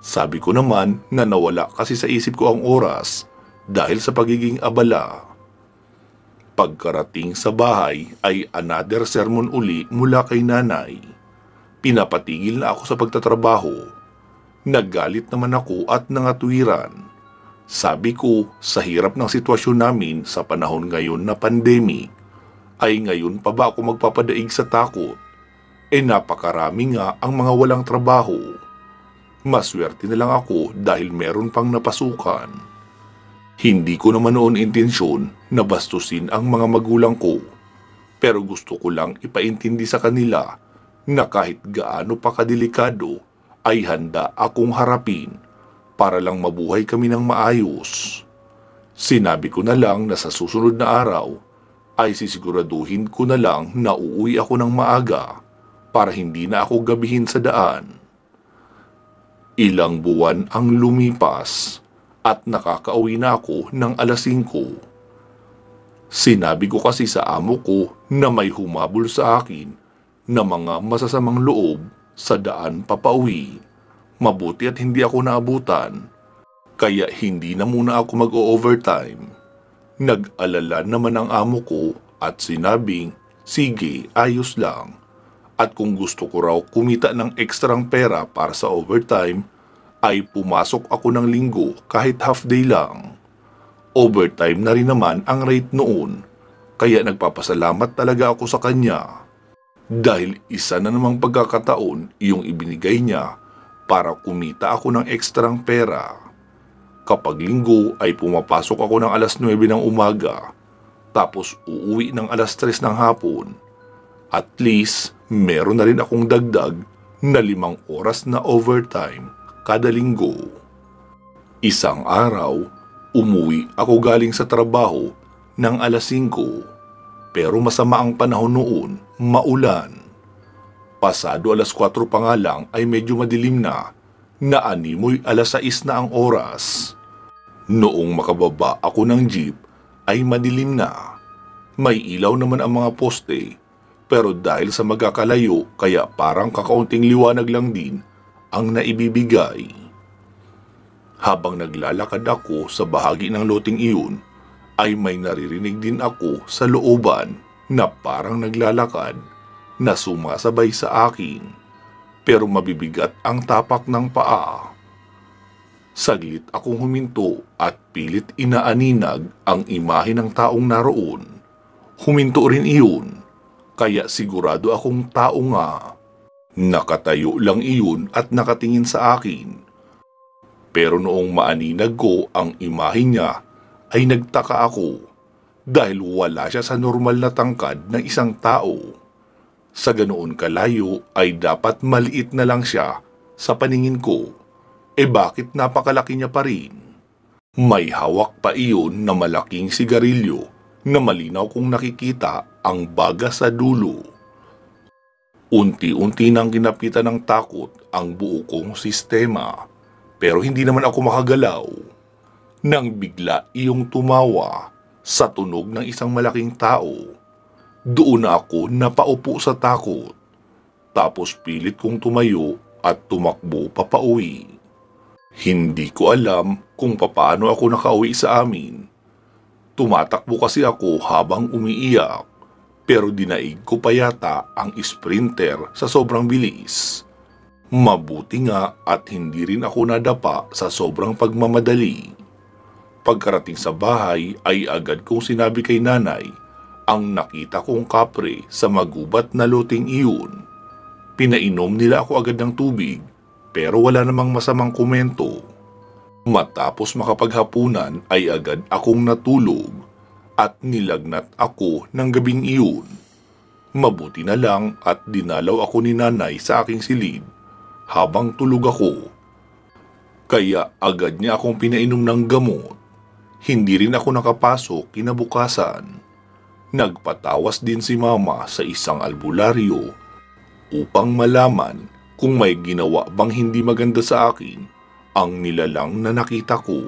Sabi ko naman na nawala kasi sa isip ko ang oras dahil sa pagiging abala. Pagkarating sa bahay ay another sermon uli mula kay nanay. Pinapatigil na ako sa pagtatrabaho. Naggalit naman ako at nangatwiran. Sabi ko, sa hirap ng sitwasyon namin sa panahon ngayon na pandemic, ay ngayon pa ba ako magpapadaig sa takot? Napakarami nga ang mga walang trabaho. Maswerte na lang ako dahil meron pang napasukan. Hindi ko naman noon intensyon na bastusin ang mga magulang ko, pero gusto ko lang ipaintindi sa kanila na kahit gaano pa kadelikado, ay handa akong harapin para lang mabuhay kami ng maayos. Sinabi ko na lang na sa susunod na araw ay sisiguraduhin ko na lang na uuwi ako ng maaga para hindi na ako gabihin sa daan. Ilang buwan ang lumipas at nakakauwi na ako ng alas 5. Sinabi ko kasi sa amo ko na may humabol sa akin na mga masasamang loob sa daan papauwi. Mabuti at hindi ako naabutan, kaya hindi na muna ako mag-o-overtime. Nag-alala naman ang amo ko at sinabing, sige, ayos lang. At kung gusto ko raw kumita ng ekstrang pera para sa overtime, ay pumasok ako ng linggo kahit half day lang. Overtime na rin naman ang rate noon, kaya nagpapasalamat talaga ako sa kanya. Dahil isa na namang pagkakataon yung ibinigay niya para kumita ako ng ekstrang pera. Kapag linggo ay pumapasok ako ng alas 9 ng umaga, tapos uuwi ng alas 3 ng hapon. At least, meron na rin akong dagdag na 5 oras na overtime kada linggo. Isang araw, umuwi ako galing sa trabaho ng alas 5. Pero masama ang panahon noon, maulan. Pasado alas 4 pa nga lang ay medyo madilim na animoy alas 6 na ang oras. Noong makababa ako ng jeep ay madilim na. May ilaw naman ang mga poste, pero dahil sa magkakalayo kaya parang kakaunting liwanag lang din ang naibibigay. Habang naglalakad ako sa bahagi ng loting iyon, ay may naririnig din ako sa looban na parang naglalakad na sumasabay sa akin, pero mabibigat ang tapak ng paa. Saglit akong huminto at pilit inaaninag ang imahe ng taong naroon. Huminto rin iyon, kaya sigurado akong tao nga. Nakatayo lang iyon at nakatingin sa akin. Pero noong maaninag ko ang imahe niya, ay nagtaka ako dahil wala siya sa normal na tangkad ng isang tao. Sa ganoon kalayo ay dapat maliit na lang siya sa paningin ko. Bakit napakalaki niya pa rin? May hawak pa iyon na malaking sigarilyo na malinaw kong nakikita ang baga sa dulo. Unti-unti nang ginapitan ng takot ang buo kong sistema, pero hindi naman ako makagalaw. Nang bigla iyong tumawa sa tunog ng isang malaking tao, doon na ako napaupo sa takot. Tapos pilit kong tumayo at tumakbo papauwi. Hindi ko alam kung papaano ako nakauwi sa amin. Tumatakbo kasi ako habang umiiyak, pero dinaig ko pa yata ang sprinter sa sobrang bilis. Mabuti nga at hindi rin ako nadapa sa sobrang pagmamadali. Pagkarating sa bahay ay agad kong sinabi kay nanay ang nakita kong kapre sa magubat na loting iyon. Pinainom nila ako agad ng tubig, pero wala namang masamang komento. Matapos makapaghapunan ay agad akong natulog at nilagnat ako ng gabing iyon. Mabuti na lang at dinalaw ako ni nanay sa aking silid habang tulog ako. Kaya agad niya akong pinainom ng gamot. Hindi rin ako nakapasok kinabukasan. Nagpatawas din si mama sa isang albularyo upang malaman kung may ginawa bang hindi maganda sa akin ang nilalang na nakita ko.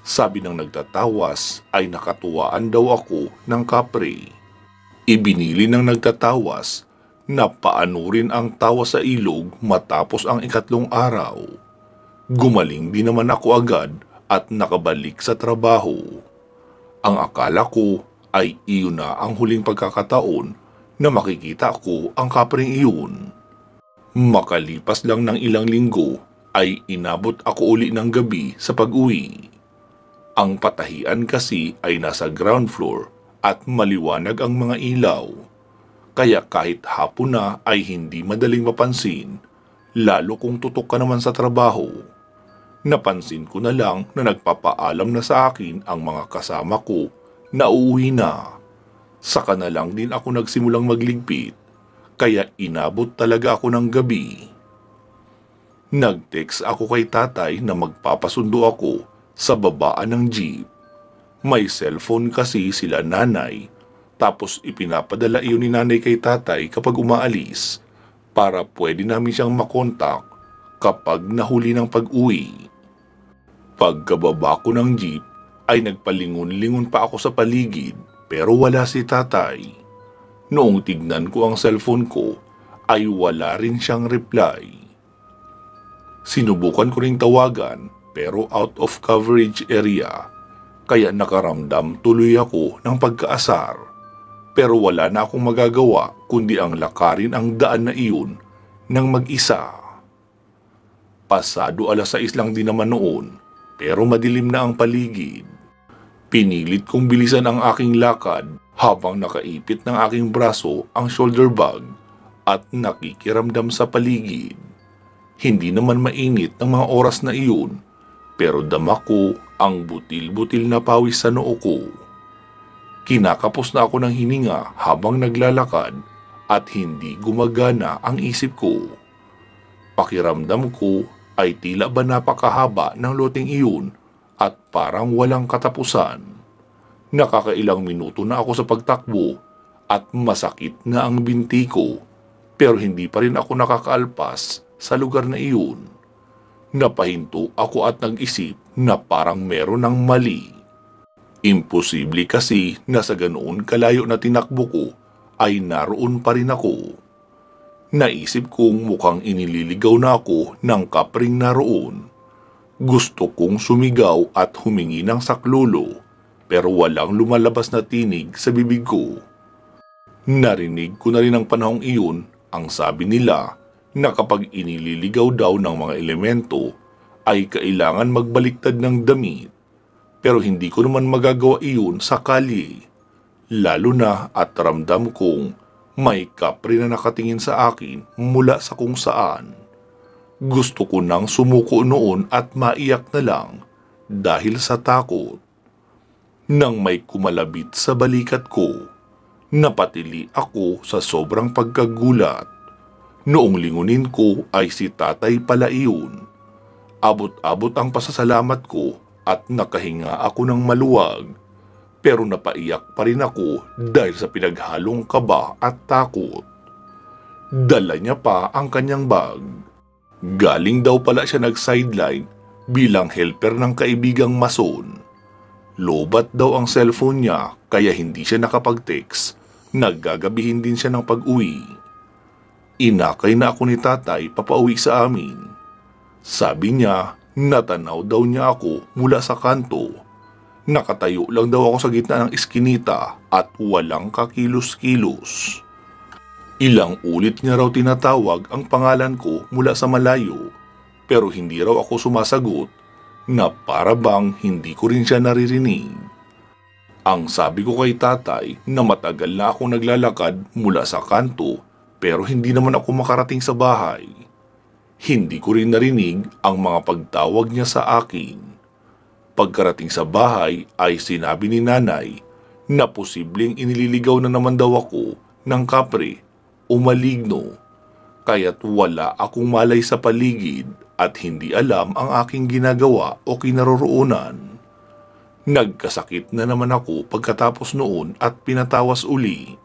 Sabi ng nagtatawas ay nakatuwaan daw ako ng kapre. Ibinili ng nagtatawas na paanurin ang tawa sa ilog matapos ang ikatlong araw. Gumaling din naman ako agad at nakabalik sa trabaho. Ang akala ko ay iyon na ang huling pagkakataon na makikita ko ang kapring iyon. Makalipas lang ng ilang linggo ay inabot ako uli ng gabi sa pag-uwi. Ang patahian kasi ay nasa ground floor at maliwanag ang mga ilaw. Kaya kahit hapon na ay hindi madaling mapansin, lalo kung tutok ka naman sa trabaho. Napansin ko na lang na nagpapaalam na sa akin ang mga kasama ko na uuwi na. Saka na lang din ako nagsimulang magligpit, kaya inabot talaga ako ng gabi. Nag-text ako kay tatay na magpapasundo ako sa babaan ng jeep. May cellphone kasi sila nanay, tapos ipinapadala iyon ni nanay kay tatay kapag umaalis para pwede namin siyang makontak kapag nahuli ng pag-uwi. Pagkababa ko ng jeep ay nagpalingon-lingon pa ako sa paligid pero wala si tatay. Noong tignan ko ang cellphone ko ay wala rin siyang reply. Sinubukan ko ring tawagan pero out of coverage area, kaya nakaramdam tuloy ako ng pagkaasar. Pero wala na akong magagawa kundi ang lakarin ang daan na iyon ng mag-isa. Pasado 6:00 lang din naman noon, pero madilim na ang paligid. Pinilit kong bilisan ang aking lakad habang nakaipit ng aking braso ang shoulder bag at nakikiramdam sa paligid. Hindi naman mainit ng mga oras na iyon, pero dama ko ang butil-butil na pawis sa noo ko. Kinakapos na ako ng hininga habang naglalakad at hindi gumagana ang isip ko. Pakiramdam ko ay tila ba napakahaba ng loting iyon at parang walang katapusan. Nakakailang minuto na ako sa pagtakbo at masakit na ang binti ko, pero hindi pa rin ako nakakaalpas sa lugar na iyon. Napahinto ako at nag-isip na parang meron ng mali. Imposible kasi na sa ganoon kalayo na tinakbo ko ay naroon pa rin ako. Naisip kong mukhang inililigaw na ako ng kapring naroon. Gusto kong sumigaw at humingi ng saklolo, pero walang lumalabas na tinig sa bibig ko. Narinig ko na rin ang panahong iyon ang sabi nila na kapag inililigaw daw ng mga elemento ay kailangan magbaliktad ng damit. Pero hindi ko naman magagawa iyon sa kalye, lalo na at ramdam kong may kapre na nakatingin sa akin mula sa kung saan. Gusto ko nang sumuko noon at maiyak na lang dahil sa takot. Nang may kumalabit sa balikat ko, Napatili ako sa sobrang pagkagulat. Noong lingunin ko ay si tatay pala iyon. Abot-abot ang pasasalamat ko at nakahinga ako ng maluwag. Pero napaiyak pa rin ako dahil sa pinaghalong kaba at takot. Dala niya pa ang kanyang bag. Galing daw pala siya nag-sideline bilang helper ng kaibigang mason. Lobat daw ang cellphone niya kaya hindi siya nakapag-text. Naggagabihin din siya ng pag-uwi. Inakay na ako ni tatay papauwi sa amin. Sabi niya, natanaw daw niya ako mula sa kanto. Nakatayo lang daw ako sa gitna ng iskinita at walang kakilos-kilos. Ilang ulit niya raw tinatawag ang pangalan ko mula sa malayo, pero hindi raw ako sumasagot na para bang hindi ko rin siya naririnig. Ang sabi ko kay tatay na matagal na akong naglalakad mula sa kanto pero hindi naman ako makarating sa bahay. Hindi ko rin narinig ang mga pagtawag niya sa akin. Pagkarating sa bahay ay sinabi ni nanay na posibleng inililigaw na naman daw ako ng kapre o maligno. Kaya't wala akong malay sa paligid at hindi alam ang aking ginagawa o kinaroroonan. Nagkasakit na naman ako pagkatapos noon at pinatawas uli.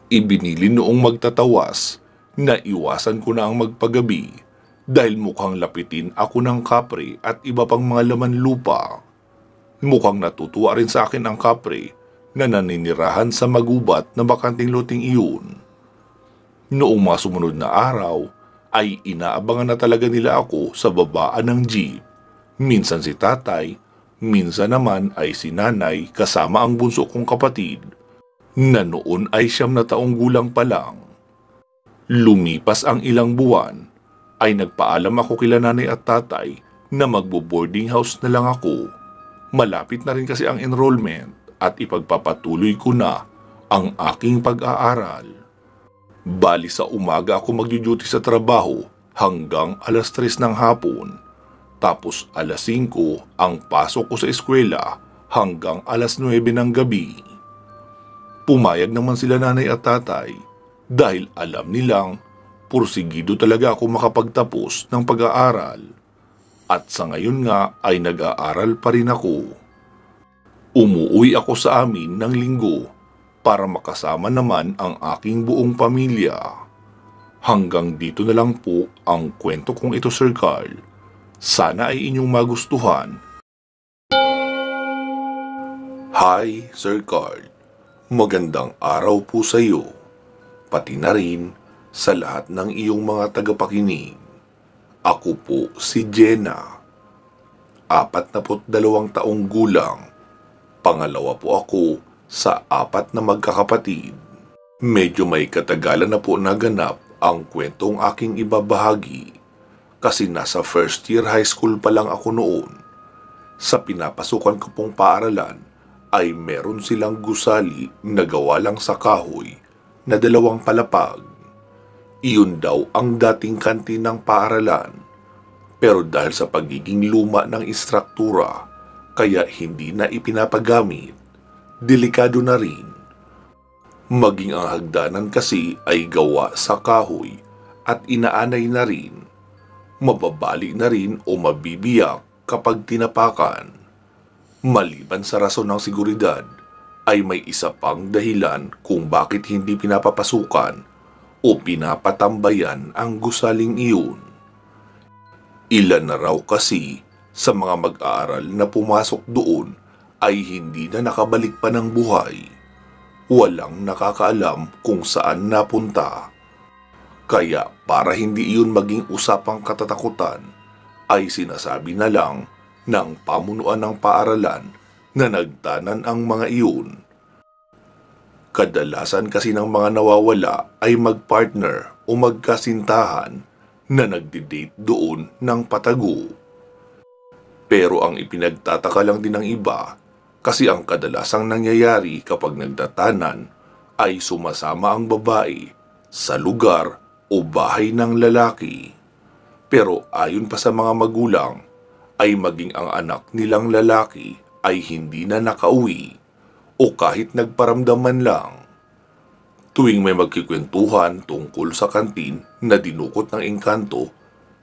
Ibinili noong magtatawas na iwasan ko na ang magpagabi dahil mukhang lapitin ako ng kapre at iba pang mga laman lupa. Mukhang natutuwa rin sa akin ang kapre na naninirahan sa magubat na bakanting loting iyon. Noong mga sumunod na araw ay inaabangan na talaga nila ako sa babaan ng jeep. Minsan si tatay, minsan naman ay si nanay kasama ang bunso kong kapatid na noon ay 9 na taong gulang pa lang. Lumipas ang ilang buwan ay nagpaalam ako kila nanay at tatay na magbo-boarding house na lang ako. Malapit na rin kasi ang enrollment at ipagpapatuloy ko na ang aking pag-aaral. Bali sa umaga ako magduduty sa trabaho hanggang alas 3 ng hapon. Tapos alas 5 ang pasok ko sa eskwela hanggang alas 9 ng gabi. Pumayag naman sila nanay at tatay dahil alam nilang pursigido talaga ako makapagtapos ng pag-aaral. At sa ngayon nga ay nag-aaral pa rin ako. Umuwi ako sa amin ng linggo para makasama naman ang aking buong pamilya. Hanggang dito na lang po ang kwento kong ito, Sir Carl. Sana ay inyong magustuhan. Hi, Sir Carl. Magandang araw po sa iyo. Pati na rin sa lahat ng iyong mga tagapakinig. Ako po si Jenna. 42 taong gulang. Pangalawa po ako sa 4 na magkakapatid. Medyo may katagalan na po naganap ang kwentong aking ibabahagi. Kasi nasa first year high school pa lang ako noon. Sa pinapasukan ko pong paaralan ay meron silang gusali na gawa lang sa kahoy na 2 palapag. Iyon daw ang dating kantin ng paaralan. Pero dahil sa pagiging luma ng istruktura, kaya hindi na ipinapagamit. Delikado na rin. Maging ang hagdanan kasi ay gawa sa kahoy at inaanay na rin. Mababali na rin o mabibiyak kapag tinapakan. Maliban sa rason ng seguridad, ay may isa pang dahilan kung bakit hindi pinapapasukan o pinapatambayan ang gusaling iyon. Ilan na raw kasi sa mga mag-aaral na pumasok doon ay hindi na nakabalik pa ng buhay. Walang nakakaalam kung saan napunta. Kaya para hindi iyon maging usapang katatakutan, ay sinasabi na lang ng pamunuan ng paaralan na nagtanan ang mga iyon. Kadalasan kasi ng mga nawawala ay magpartner o magkasintahan na nagdi-date doon ng patago. Pero ang ipinagtataka lang din ng iba kasi ang kadalasang nangyayari kapag nagdatanan ay sumasama ang babae sa lugar o bahay ng lalaki. Pero ayon pa sa mga magulang ay maging ang anak nilang lalaki ay hindi na nakauwi o kahit nagparamdaman lang. Tuwing may magkikwentuhan tungkol sa kantin na dinukot ng engkanto,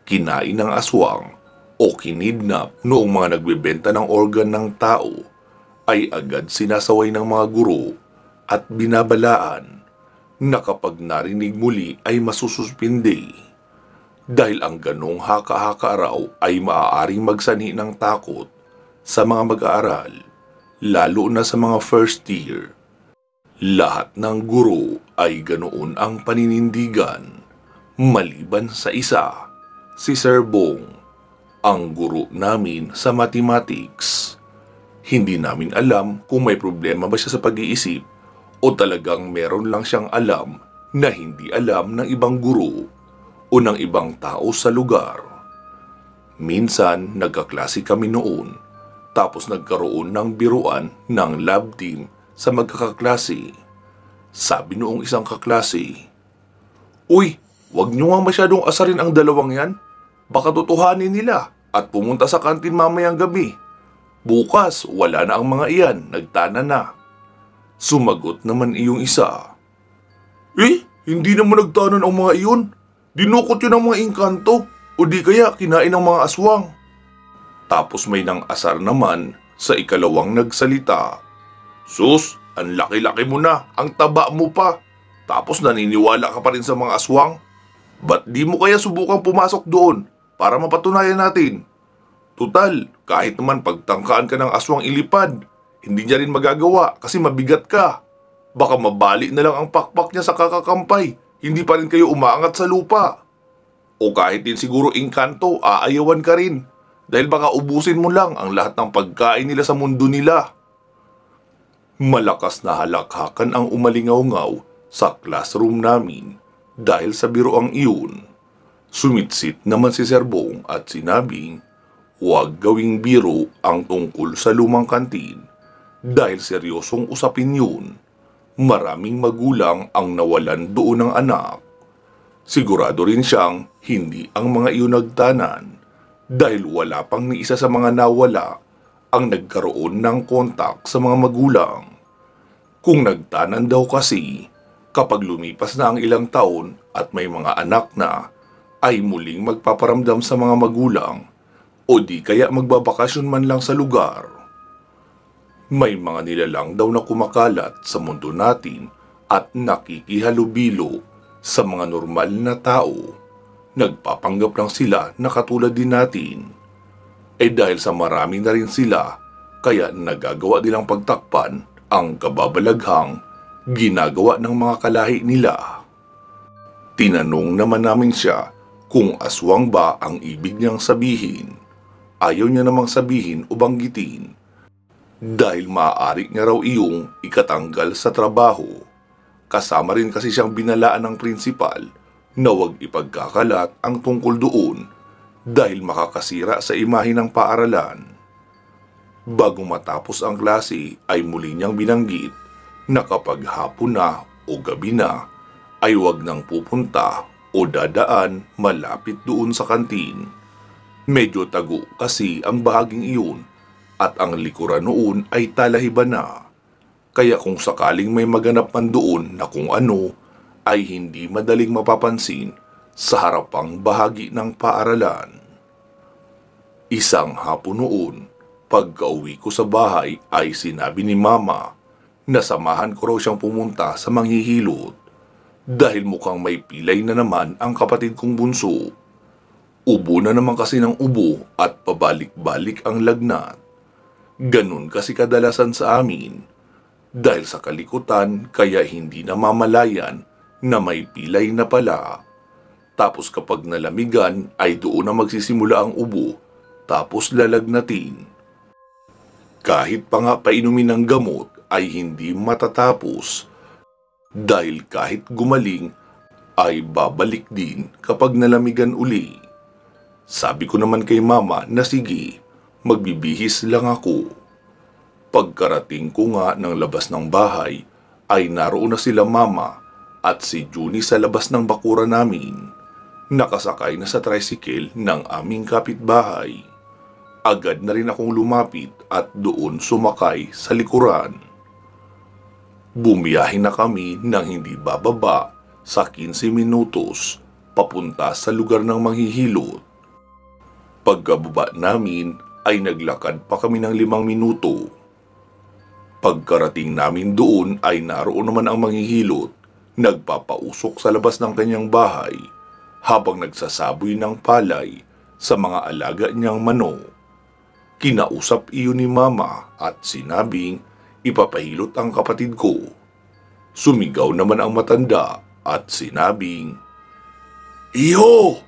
kinain ng aswang o kinidnap noong mga nagbebenta ng organ ng tao, ay agad sinasaway ng mga guro at binabalaan na kapag narinig muli ay masususpindi. Dahil ang ganong haka-haka raw ay maaaring magsani ng takot sa mga mag-aaral, lalo na sa mga first year. Lahat ng guro ay ganoon ang paninindigan, maliban sa isa, si Sir Bong, ang guro namin sa mathematics. Hindi namin alam kung may problema ba siya sa pag-iisip o talagang meron lang siyang alam na hindi alam ng ibang guro o ng ibang tao sa lugar. Minsan nagkaklase kami noon, tapos nagkaroon ng biruan ng lab team sa magkakaklase. Sabi noong isang kaklase, "Uy, wag nyo nga masyadong asarin ang dalawang yan. Baka tutuhanin nila at pumunta sa kantin mamayang gabi. Bukas, wala na ang mga iyan, nagtana na." Sumagot naman iyong isa, Hindi naman nagtanan ang mga iyon. Dinukot yun ang mga engkanto o di kaya kinain ng mga aswang." Tapos may nang asar naman sa ikalawang nagsalita, "Sus, ang laki-laki mo na, ang taba mo pa. Tapos naniniwala ka pa rin sa mga aswang? Ba't di mo kaya subukang pumasok doon para mapatunayan natin? Tutal, kahit naman pagtangkaan ka ng aswang ilipad, hindi niya rin magagawa kasi mabigat ka. Baka mabali na lang ang pakpak niya sa kakakampay, hindi pa rin kayo umaangat sa lupa. O kahit din siguro engkanto, aayawan ka rin dahil baka ubusin mo lang ang lahat ng pagkain nila sa mundo nila." Malakas na halakhakan ang umalingaw-ngaw sa classroom namin dahil sa biroang iyon. Sumitsit naman si Sir Bong at sinabing, huwag gawing biro ang tungkol sa lumang kantin dahil seryosong usapin yun. Maraming magulang ang nawalan doon ng anak. Sigurado rin siyang hindi ang mga iyon nagtanan dahil wala pang ni isa sa mga nawala ang nagkaroon ng kontak sa mga magulang. Kung nagtanan daw kasi, kapag lumipas na ang ilang taon at may mga anak na, ay muling magpaparamdam sa mga magulang o di kaya magbabakasyon man lang sa lugar. May mga nilalang daw na kumakalat sa mundo natin at nakikihalubilo sa mga normal na tao. Nagpapanggap lang sila na katulad din natin. Dahil sa marami na rin sila, kaya nagagawa nilang pagtakpan ang kababalaghang ginagawa ng mga kalahi nila. Tinanong naman namin siya kung aswang ba ang ibig niyang sabihin. Ayaw niya namang sabihin o banggitin dahil maaari niya raw iyong ikatanggal sa trabaho. Kasama rin kasi siyang binalaan ng prinsipal na huwag ipagkakalat ang tungkol doon dahil makakasira sa imahe ng paaralan. Bago matapos ang klase ay muli niyang binanggit na kapag hapon na o gabi na ay huwag nang pupunta o dadaan malapit doon sa kantin. Medyo tago kasi ang bahaging iyon at ang likuran noon ay talahiban na. Kaya kung sakaling may maganap man doon na kung ano ay hindi madaling mapapansin sa harapang bahagi ng paaralan. Isang hapon noon, pagka-uwi ko sa bahay ay sinabi ni Mama na samahan ko raw siyang pumunta sa manghihilot dahil mukhang may pilay na naman ang kapatid kong bunso. Ubo na naman kasi ng ubo at pabalik-balik ang lagnat. Ganun kasi kadalasan sa amin dahil sa kalikutan kaya hindi namamalayan na may pilay na pala. Tapos kapag nalamigan ay doon na magsisimula ang ubo tapos lalagnatin. Kahit pa nga painumin ng gamot ay hindi matatapos dahil kahit gumaling ay babalik din kapag nalamigan uli. Sabi ko naman kay Mama na sige, magbibihis lang ako. Pagkarating ko nga ng labas ng bahay ay naroon na sila Mama at si Junie sa labas ng bakura namin. Nakasakay na sa tricycle ng aming kapitbahay. Agad na rin akong lumapit at doon sumakay sa likuran. Bumiyahe na kami nang hindi bababa sa 15 minutos papunta sa lugar ng manghihilot. Pagkababa namin ay naglakad pa kami ng 5 minuto. Pagkarating namin doon ay naroon naman ang manghihilot, nagpapausok sa labas ng kanyang bahay habang nagsasaboy ng palay sa mga alaga niyang manok. Kinausap iyon ni Mama at sinabing ipapahilot ang kapatid ko. Sumigaw naman ang matanda at sinabing, "Iho,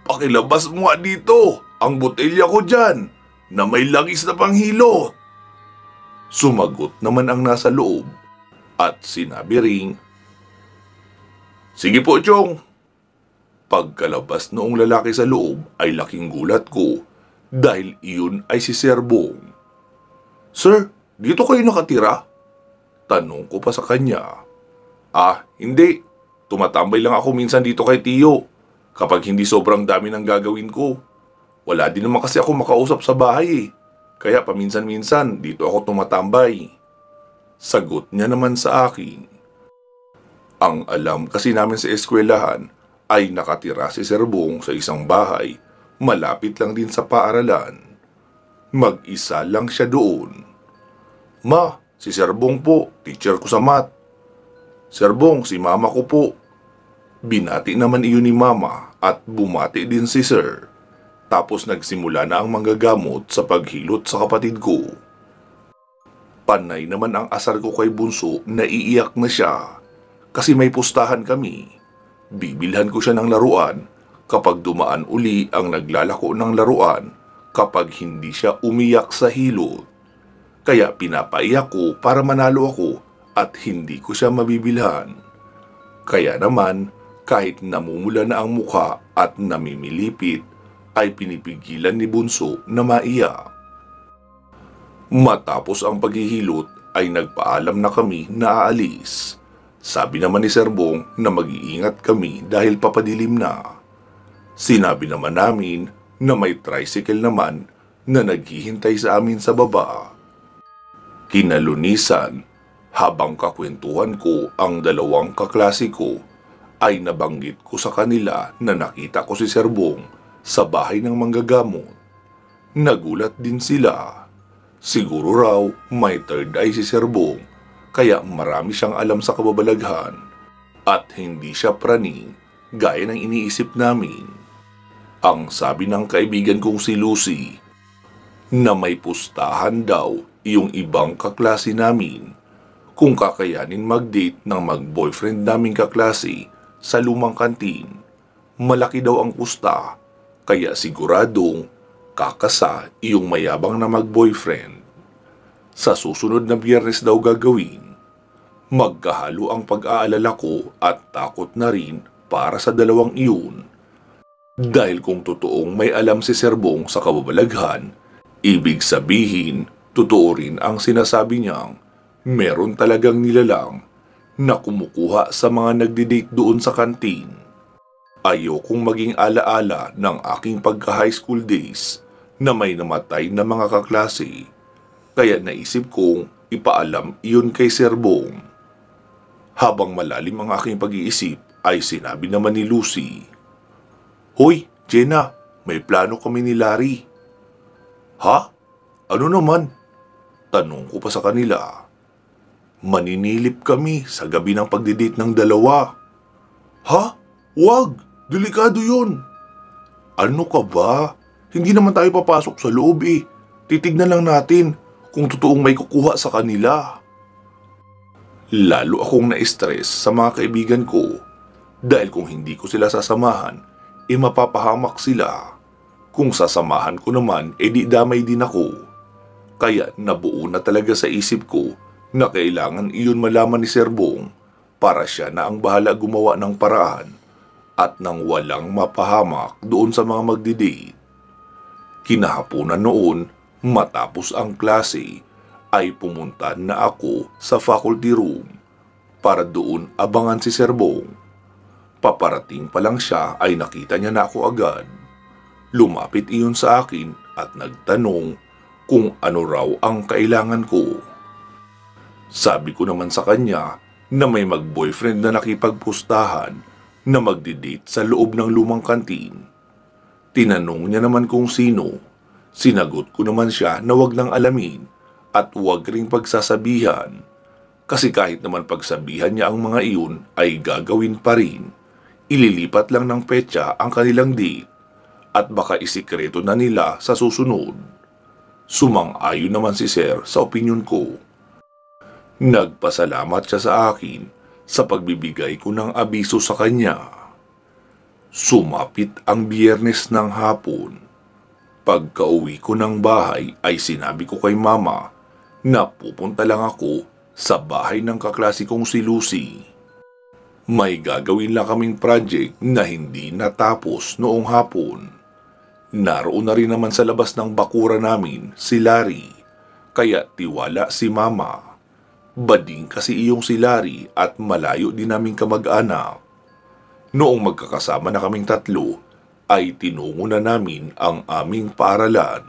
pakilabas mo nga dito ang botelya ko dyan na may langis na panghilot." Sumagot naman ang nasa loob at sinabi ring, "Sige po, Chong." Pagkalabas noong lalaki sa loob ay laking gulat ko dahil iyon ay si Sir Bong. "Sir, dito kayo nakatira?" Tanong ko pa sa kanya. Hindi. Tumatambay lang ako minsan dito kay Tiyo kapag hindi sobrang dami ng gagawin ko. Wala din naman kasi ako makausap sa bahay kaya paminsan-minsan dito ako tumatambay." Sagot niya naman sa akin. Ang alam kasi namin sa eskwelahan ay nakatira si Sir Bong sa isang bahay malapit lang din sa paaralan. Mag-isa lang siya doon. "Ma, si Sir Bong po, teacher ko sa math." "Sir Bong, si Mama ko po." Binati naman iyon ni Mama at bumati din si Sir. Tapos nagsimula na ang manggagamot sa paghilot sa kapatid ko. Panay naman ang asar ko kay Bunso na iiyak na siya kasi may pustahan kami. Bibilhan ko siya ng laruan kapag dumaan uli ang naglalako ng laruan kapag hindi siya umiyak sa hilot. Kaya pinapaiyak ko para manalo ako at hindi ko siya mabibilhan. Kaya naman, kahit namumula na ang mukha at namimilipit, ay pinipigilan ni Bunso na maiyak. Matapos ang paghihilot ay nagpaalam na kami na aalis. Sabi naman ni Sir Bong na mag-iingat kami dahil papadilim na. Sinabi naman namin na may tricycle naman na naghihintay sa amin sa baba. Kinalunisan, habang kakwentuhan ko ang 2 kaklase ko, ay nabanggit ko sa kanila na nakita ko si Sir Bong sa bahay ng manggagamot. Nagulat din sila. Siguro raw may third eye si Sir Bong, kaya marami siyang alam sa kababalaghan at hindi siya praning gaya ng iniisip namin. Ang sabi ng kaibigan kong si Lucy, na may pustahan daw yung ibang kaklase namin kung kakayanin mag-date ng mag-boyfriend naming kaklase sa lumang kantin. Malaki daw ang pusta, kaya siguradong kakasa iyong mayabang na mag-boyfriend. Sa susunod na Biyernes daw gagawin. Magkahalo ang pag-aalala ko at takot na rin para sa 2 iyon. Dahil kung totoong may alam si Sir Bong sa kababalaghan, ibig sabihin, totoo rin ang sinasabi niyang meron talagang nilalang na kumukuha sa mga nagdi-date doon sa kantin. Ayokong maging alaala ng aking pagka-high school days na may namatay na mga kaklase. Kaya naisip kong ipaalam iyon kay Sir Bong. Habang malalim ang aking pag-iisip ay sinabi naman ni Lucy, "Hoy, Jenna, may plano kami ni Larry." "Ha? Ano naman?" Tanong ko pa sa kanila. "Maninilip kami sa gabi ng pagdidate ng 2. "Ha? Wag! Delikado yun." "Ano ka ba? Hindi naman tayo papasok sa loob eh. Titignan lang natin kung totoong may kukuha sa kanila." Lalo akong na-stress sa mga kaibigan ko dahil kung hindi ko sila sasamahan, mapapahamak sila. Kung sasamahan ko naman, di damay din ako. Kaya nabuo na talaga sa isip ko na kailangan iyon malaman ni Sir Bong para siya na ang bahala gumawa ng paraan at nang walang mapahamak doon sa mga magdi-date. Kinahaponan noon, matapos ang klase, ay pumunta na ako sa faculty room para doon abangan si Sir Bong. Paparating pa lang siya ay nakita niya na ako agad. Lumapit iyon sa akin at nagtanong kung ano raw ang kailangan ko. Sabi ko naman sa kanya na may mag-boyfriend na nakipagpustahan na magdi-date sa loob ng lumang kantin. Tinanong niya naman kung sino. Sinagot ko naman siya na wag nang alamin at wag ring pagsasabihan. Kasi kahit naman pagsabihan niya ang mga iyon ay gagawin pa rin. Ililipat lang ng petsa ang kanilang date at baka isikreto na nila sa susunod. Sumang-ayon naman si Sir sa opinyon ko. Nagpasalamat siya sa akin sa pagbibigay ko ng abiso sa kanya. Sumapit ang Biyernes ng hapon. Pagka-uwi ko ng bahay ay sinabi ko kay Mama na pupunta lang ako sa bahay ng kaklase kong si Lucy. May gagawin lang kaming project na hindi natapos noong hapon. Naroon na rin naman sa labas ng bakura namin si Larry, kaya tiwala si Mama. Bading kasi iyong si Larry at malayo din naming kamag-anak. Noong magkakasama na kaming tatlo, ay tinungo na namin ang aming paaralan.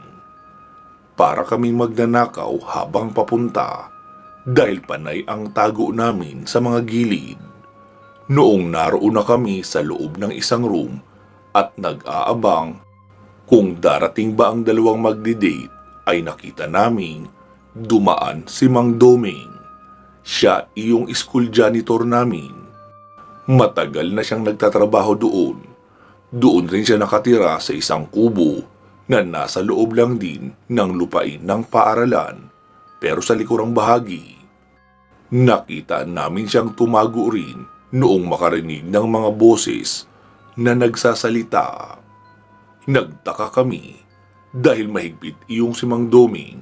Para kaming magnanakaw habang papunta dahil panay ang tago namin sa mga gilid. Noong naroon na kami sa loob ng isang room at nag-aabang kung darating ba ang dalawang magdi-date ay nakita naming dumaan si Mang Doming. Siya iyong school janitor namin. Matagal na siyang nagtatrabaho doon. Doon rin siya nakatira sa isang kubo na nasa loob lang din ng lupain ng paaralan pero sa likurang bahagi. Nakita namin siyang tumago rin noong makarinig ng mga boses na nagsasalita. Nagtaka kami dahil mahigpit iyong si Mang Doming.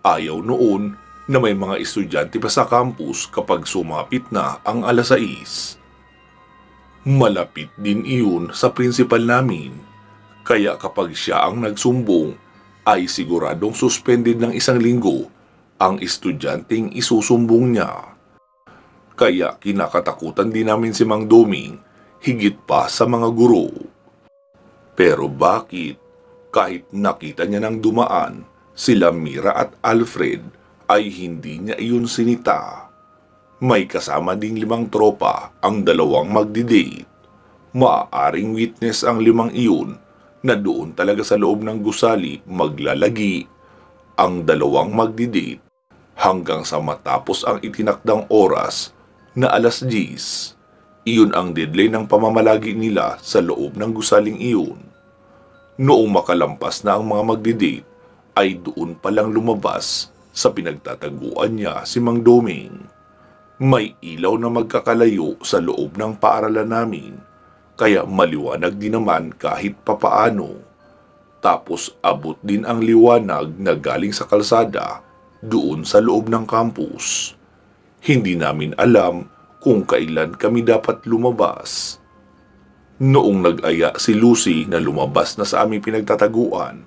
Ayaw noon na may mga estudyante pa sa campus kapag sumapit na ang 6:00. Malapit din iyon sa principal namin, kaya kapag siya ang nagsumbong ay siguradong suspended ng 1 linggo ang estudyanteng isusumbong niya. Kaya kinakatakutan din namin si Mang Doming higit pa sa mga guro. Pero bakit kahit nakita niya ng dumaan sila Mira at Alfred ay hindi niya iyon sinita? May kasama ding 5 tropa ang dalawang magdi-date. Maaaring witness ang 5 iyon na doon talaga sa loob ng gusali maglalagi ang dalawang magdi-date hanggang sa matapos ang itinakdang oras na 10:00. Iyon ang deadline ng pamamalagi nila sa loob ng gusaling iyon. Noong makalampas na ang mga magdi-date ay doon palang lumabas sa pinagtataguan niya si Mang Doming. May ilaw na magkakalayo sa loob ng paaralan namin, kaya maliwanag din naman kahit papaano. Tapos abot din ang liwanag na galing sa kalsada doon sa loob ng campus. Hindi namin alam kung kailan kami dapat lumabas. Noong nag-aya si Lucy na lumabas na sa aming pinagtataguan,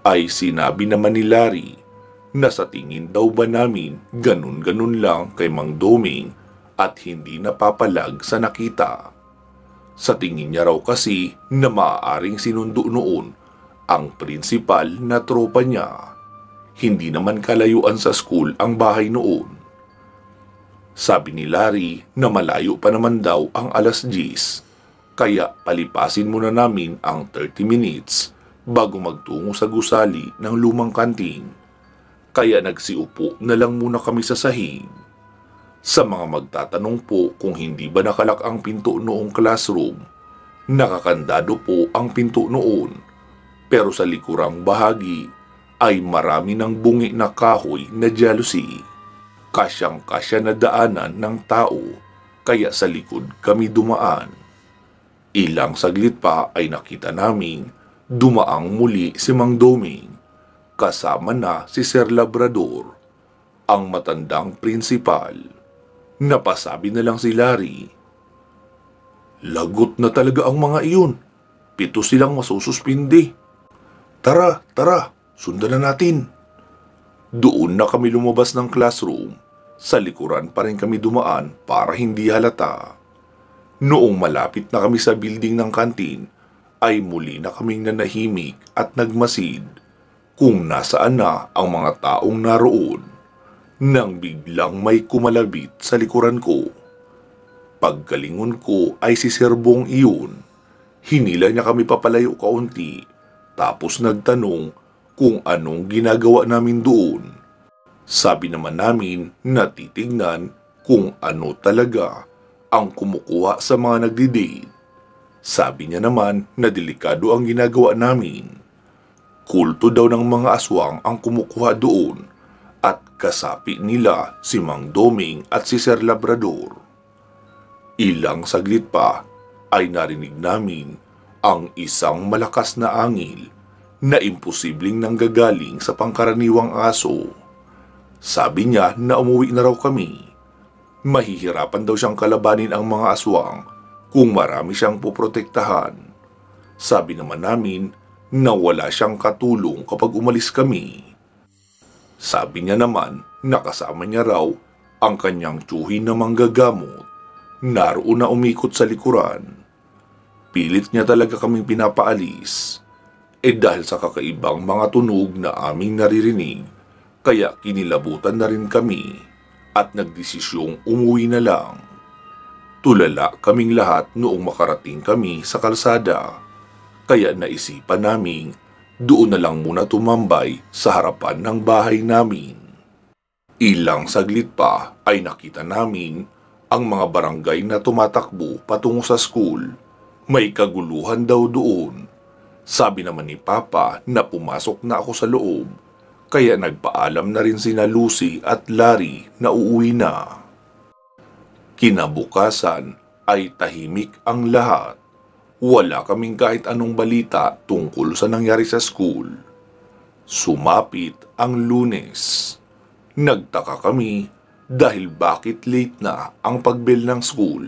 ay sinabi naman ni Larry na sa tingin daw ba namin ganun-ganun lang kay Mang Doming at hindi napapalag sa nakita. Sa tingin niya raw kasi na maaaring sinundo noon ang principal na tropa niya. Hindi naman kalayuan sa school ang bahay noon. Sabi ni Larry na malayo pa naman daw ang 10:00, kaya palipasin muna namin ang 30 minutes bago magtungo sa gusali ng lumang kantin. Kaya nagsiupo na lang muna kami sa sahig. Sa mga magtatanong po kung hindi ba nakalak ang pinto noong classroom, nakakandado po ang pinto noon, pero sa likurang bahagi ay marami ng bungi na kahoy na jealousy. Kasyang-kasya na daanan ng tao, kaya sa likod kami dumaan. Ilang saglit pa ay nakita naming dumaang muli si Mang Doming, kasama na si Sir Labrador, ang matandang principal. Napasabi na lang si Larry, "Lagot na talaga ang mga iyon. 7 silang masususpindi. Tara, tara, sundan na natin." Doon na kami lumabas ng classroom. Sa likuran pa rin kami dumaan para hindi halata. Noong malapit na kami sa building ng kantin, ay muli na kaming nanahimik at nagmasid kung nasaan na ang mga taong naroon. nang biglang may kumalabit sa likuran ko. Pagkalingon ko ay si Sir Bong iyon. Hinila niya kami papalayo kaunti, tapos nagtanong kung anong ginagawa namin doon. Sabi naman namin na titignan kung ano talaga ang kumukuha sa mga nagdi-date. Sabi niya naman na delikado ang ginagawa namin. Kulto daw ng mga aswang ang kumukuha doon at kasapi nila si Mang Doming at si Sir Labrador. Ilang saglit pa ay narinig namin ang isang malakas na angil na imposibleng nanggagaling sa pangkaraniwang aso. Sabi niya na umuwi na raw kami. Mahihirapan daw siyang kalabanin ang mga aswang kung marami siyang poprotektahan. Sabi naman namin na wala siyang katulong kapag umalis kami. Sabi niya naman na kasama niya raw ang kanyang tiyuhin na manggagamot. Naroon na umikot sa likuran. Pilit niya talaga kaming pinapaalis. Dahil sa kakaibang mga tunog na aming naririnig, kaya kinilabutan na rin kami at nagdesisyong umuwi na lang. Tulala kaming lahat noong makarating kami sa kalsada, kaya naisipan naming doon na lang muna tumambay sa harapan ng bahay namin. Ilang saglit pa ay nakita namin ang mga barangay na tumatakbo patungo sa school. May kaguluhan daw doon. Sabi naman ni Papa na pumasok na ako sa loob, kaya nagpaalam na rin sina Lucy at Larry na uuwi na. Kinabukasan ay tahimik ang lahat. Wala kaming kahit anong balita tungkol sa nangyari sa school. Sumapit ang Lunes. Nagtaka kami dahil bakit late na ang pag-bell ng school.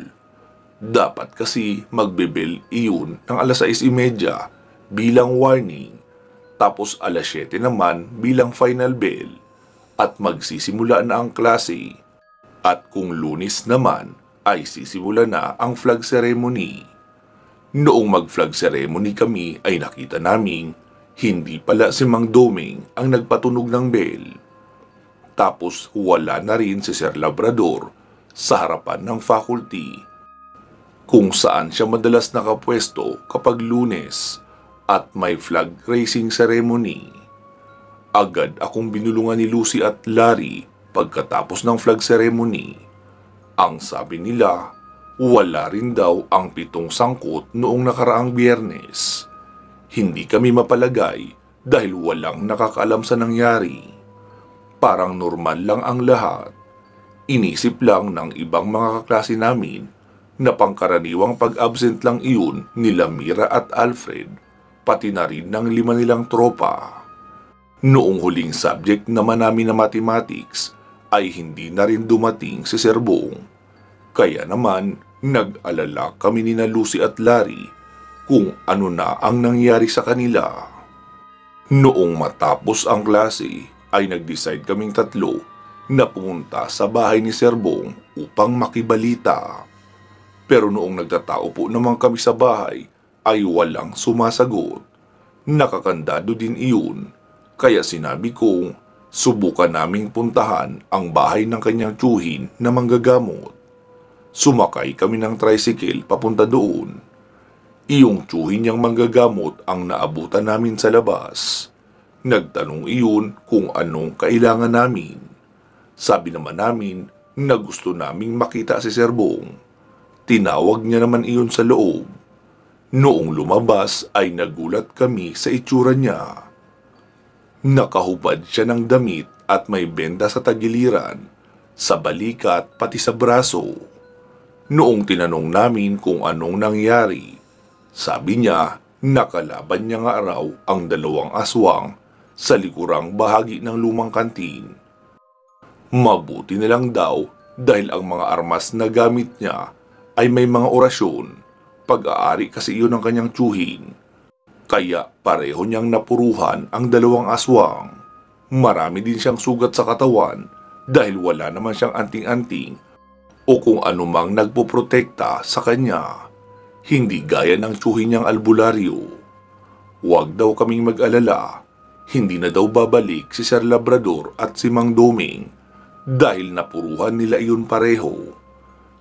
Dapat kasi magbe-bell iyon ng alas 6:30 bilang warning, tapos alas 7 naman bilang final bell, at magsisimula na ang klase. At kung Lunes naman ay sisimula na ang flag ceremony. Noong mag-flag ceremony kami ay nakita naming hindi pala si Mang Doming ang nagpatunog ng bell. Tapos wala na rin si Sir Labrador sa harapan ng faculty, kung saan siya madalas nakapwesto kapag Lunes at may flag raising ceremony. Agad akong binulungan ni Lucy at Larry pagkatapos ng flag ceremony. Ang sabi nila, wala rin daw ang 7 sangkot noong nakaraang Biyernes. Hindi kami mapalagay dahil walang nakakaalam sa nangyari. Parang normal lang ang lahat. Inisip lang ng ibang mga kaklase namin na pangkaraniwang pag-absent lang iyon nila Mira at Alfred, pati na rin ng 5 nilang tropa. Noong huling subject naman namin na mathematics ay hindi na rin dumating si Sir Bong. Kaya naman nag-alala kami ni Lucy at Larry kung ano na ang nangyari sa kanila. Noong matapos ang klase ay nag-decide kaming tatlo na pumunta sa bahay ni Sir Bong upang makibalita. Pero noong nagtatao po naman kami sa bahay ay walang sumasagot. Nakakandado din iyon, kaya sinabi kong subukan naming puntahan ang bahay ng kanyang tiyuhin na manggagamot. Sumakay kami ng tricycle papunta doon. Iyong tiyuhin niyang manggagamot ang naabutan namin sa labas. Nagtanong iyon kung anong kailangan namin. Sabi naman namin na gusto naming makita si Sir Bong. Tinawag niya naman iyon sa loob. Noong lumabas ay nagulat kami sa itsura niya. Nakahubad siya ng damit at may benda sa tagiliran, sa balikat pati sa braso. Noong tinanong namin kung anong nangyari, sabi niya nakalaban niya nga raw ang 2 aswang sa likurang bahagi ng lumang kantin. Mabuti na lang daw dahil ang mga armas na gamit niya ay may mga orasyon. Pag-aari kasi iyon ng kanyang tiyuhin. Kaya pareho niyang napuruhan ang 2 aswang. Marami din siyang sugat sa katawan dahil wala naman siyang anting-anting o kung anumang nagpoprotekta sa kanya. Hindi gaya ng tiyuhin niyang albularyo. Huwag daw kaming mag-alala. Hindi na daw babalik si Sir Labrador at si Mang Doming dahil napuruhan nila iyon pareho.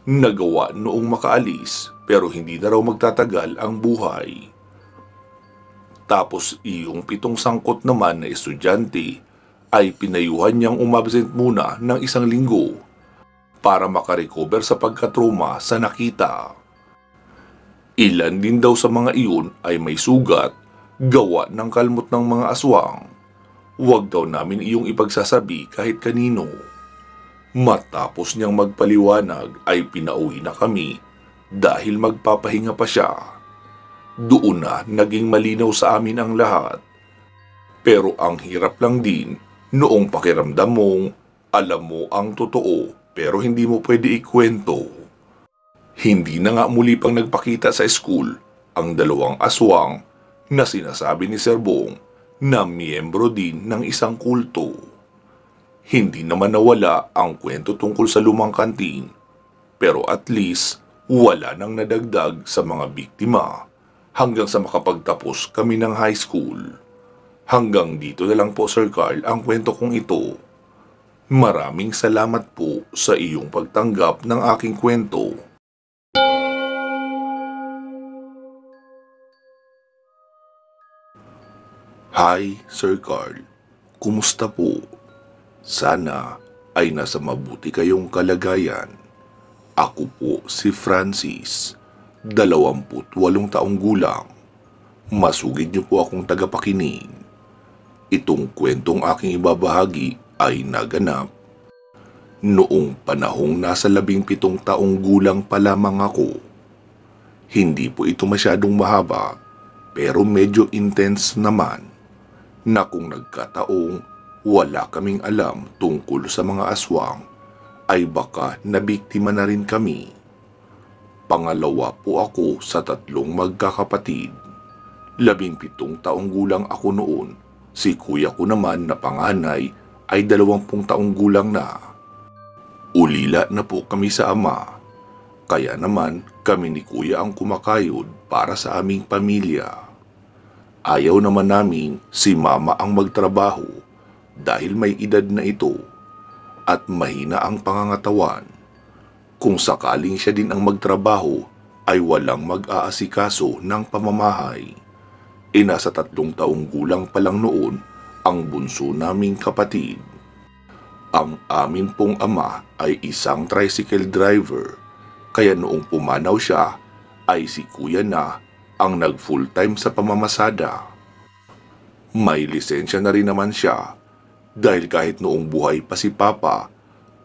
Nagawa noong makaalis pero hindi na raw magtatagal ang buhay. Tapos iyong 7 sangkot naman na estudyante ay pinayuhan niyang umabsent muna ng 1 linggo para makarecover sa pagkatrauma sa nakita. Ilan din daw sa mga iyon ay may sugat gawa ng kalmot ng mga aswang. Huwag daw namin iyong ipagsasabi kahit kanino. Matapos niyang magpaliwanag ay pinauwi na kami dahil magpapahinga pa siya. Doon na naging malinaw sa amin ang lahat. Pero ang hirap lang din noong pakiramdam mong alam mo ang totoo pero hindi mo pwede ikwento. Hindi na nga muli pang nagpakita sa school ang 2 aswang na sinasabi ni Sir Bong na miyembro din ng isang kulto. Hindi naman nawala ang kwento tungkol sa lumang kantin, pero at least wala nang nadagdag sa mga biktima hanggang sa makapagtapos kami ng high school. Hanggang dito na lang po, Sir Carl, ang kwento kong ito. Maraming salamat po sa iyong pagtanggap ng aking kwento. Hi, Sir Carl. Kumusta po? Sana ay nasa mabuti kayong kalagayan. Ako po si Francis, 28 taong gulang. Masugid niyo po akong tagapakinig. Itong kwentong aking ibabahagi ay naganap noong panahong nasa 17 taong gulang pa lamang ako. Hindi po ito masyadong mahaba pero medyo intense naman na kung nagkataong wala kaming alam tungkol sa mga aswang ay baka nabiktima na rin kami. Pangalawa po ako sa 3 magkakapatid. 17 taong gulang ako noon. Si kuya ko naman na panganay ay 20 taong gulang na. Ulila na po kami sa ama. Kaya naman kami ni kuya ang kumakayod para sa aming pamilya. Ayaw naman namin si mama ang magtrabaho dahil may edad na ito at mahina ang pangangatawan. Kung sakaling siya din ang magtrabaho ay walang mag-aasikaso ng pamamahay. Nasa 3 taong gulang pa lang noon ang bunso naming kapatid. Ang amin pong ama ay isang tricycle driver, kaya noong pumanaw siya ay si kuya na ang nag-full-time sa pamamasada. May lisensya na rin naman siya dahil kahit noong buhay pa si Papa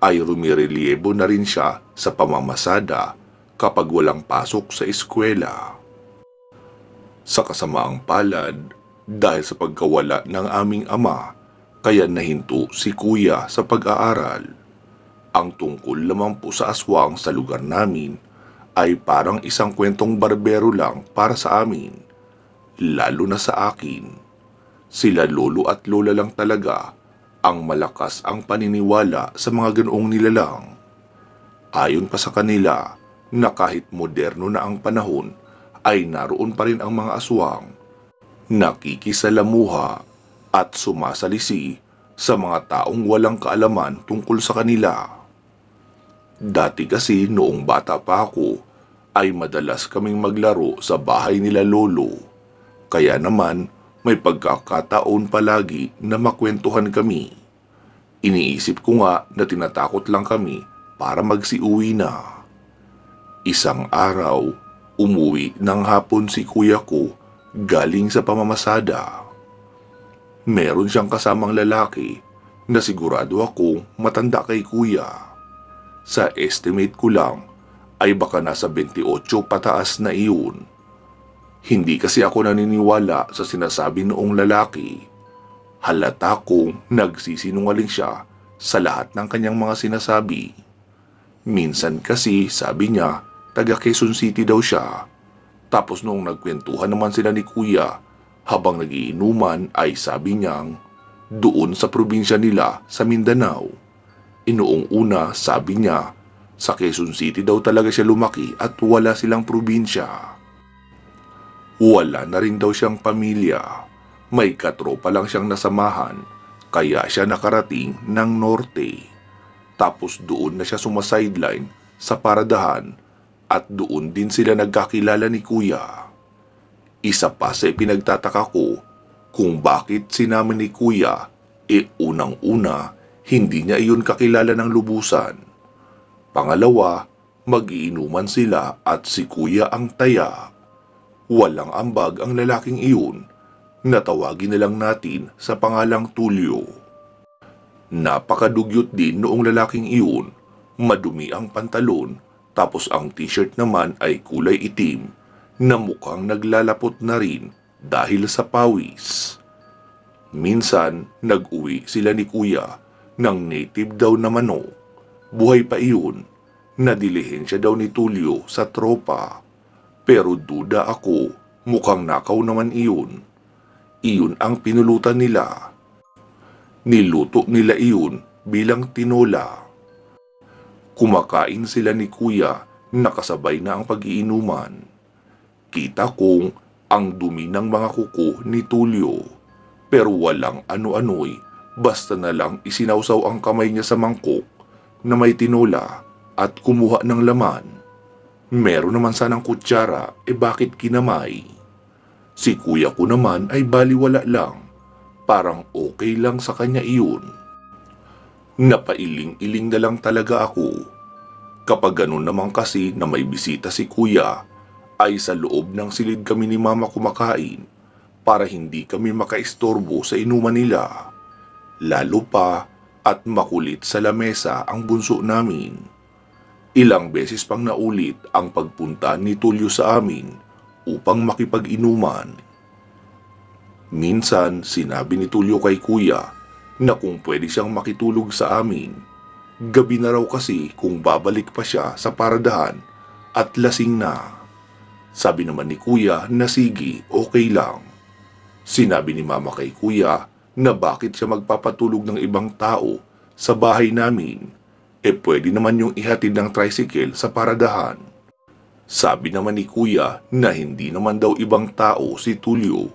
ay rumirelyebo na rin siya sa pamamasada kapag walang pasok sa eskwela. Sa kasamaang palad, dahil sa pagkawala ng aming ama, kaya nahinto si kuya sa pag-aaral. Ang tungkol lamang po sa aswang sa lugar namin ay parang isang kwentong barbero lang para sa amin, lalo na sa akin. Sila lolo at lola lang talaga ang malakas ang paniniwala sa mga ganoong nilalang. Ayon pa sa kanila na kahit moderno na ang panahon ay naroon pa rin ang mga aswang, nakikisalamuha at sumasalisi sa mga taong walang kaalaman tungkol sa kanila. Dati kasi noong bata pa ako ay madalas kaming maglaro sa bahay nila lolo, kaya naman may pagkakataon palagi na makwentuhan kami. Iniisip ko nga na tinatakot lang kami para magsiuwi na. Isang araw, umuwi ng hapon si kuya ko galing sa pamamasada. Meron siyang kasamang lalaki na sigurado akong matanda kay kuya. Sa estimate ko lang ay baka nasa 28 pataas na iyon. Hindi kasi ako naniniwala sa sinasabi noong lalaki. Halata kong nagsisinungaling siya sa lahat ng kanyang mga sinasabi. Minsan kasi sabi niya taga Quezon City daw siya. Tapos noong nagkwentuhan naman sila ni kuya habang nagiinuman ay sabi niyang doon sa probinsya nila sa Mindanao. Inoong una sabi niya sa Quezon City daw talaga siya lumaki at wala silang probinsya. Wala na rin daw siyang pamilya. May katropa lang siyang nasamahan, kaya siya nakarating ng norte. Tapos doon na siya sumasideline sa paradahan at doon din sila nagkakilala ni Kuya. Isa pa sa ipinagtataka ko kung bakit sinama ni Kuya, unang-una, hindi niya iyon kakilala ng lubusan. Pangalawa, magiinuman sila at si Kuya ang taya. Walang ambag ang lalaking iyon, natawagin na lang natin sa pangalang Tulio. Napakadugyot din noong lalaking iyon, madumi ang pantalon, tapos ang t-shirt naman ay kulay itim na mukhang naglalapot na rin dahil sa pawis. Minsan, nag-uwi sila ni Kuya ng native daw na manok. Buhay pa iyon, nadilihensya daw ni Tulio sa tropa. Pero duda ako, mukhang nakaw naman iyon. Iyon ang pinulutan nila. Niluto nila iyon bilang tinola. Kumakain sila ni Kuya, nakasabay na ang pag-iinuman. Kita kong ang dumi ng mga kuko ni Tulio, pero walang ano-ano'y, basta na lang isinawsaw ang kamay niya sa mangkok na may tinola at kumuha ng laman. Meron naman sanang kutsara, bakit kinamay? Si Kuya ko naman ay baliwala lang, parang okay lang sa kanya iyon. Napailing-iling na lang talaga ako. Kapag ganun naman kasi na may bisita si Kuya, ay sa loob ng silid kami ni Mama kumakain para hindi kami makaistorbo sa inuman nila. Lalo pa at makulit sa lamesa ang bunso namin. Ilang beses pang naulit ang pagpunta ni Tulio sa amin upang makipag-inuman. Minsan sinabi ni Tulio kay Kuya na kung pwede siyang makitulog sa amin. Gabi na raw kasi kung babalik pa siya sa paradahan at lasing na. Sabi naman ni Kuya na sige, okay lang. Sinabi ni Mama kay Kuya na bakit siya magpapatulog ng ibang tao sa bahay namin. Pwede naman yung ihatid ng tricycle sa paradahan. Sabi naman ni Kuya na hindi naman daw ibang tao si Tulio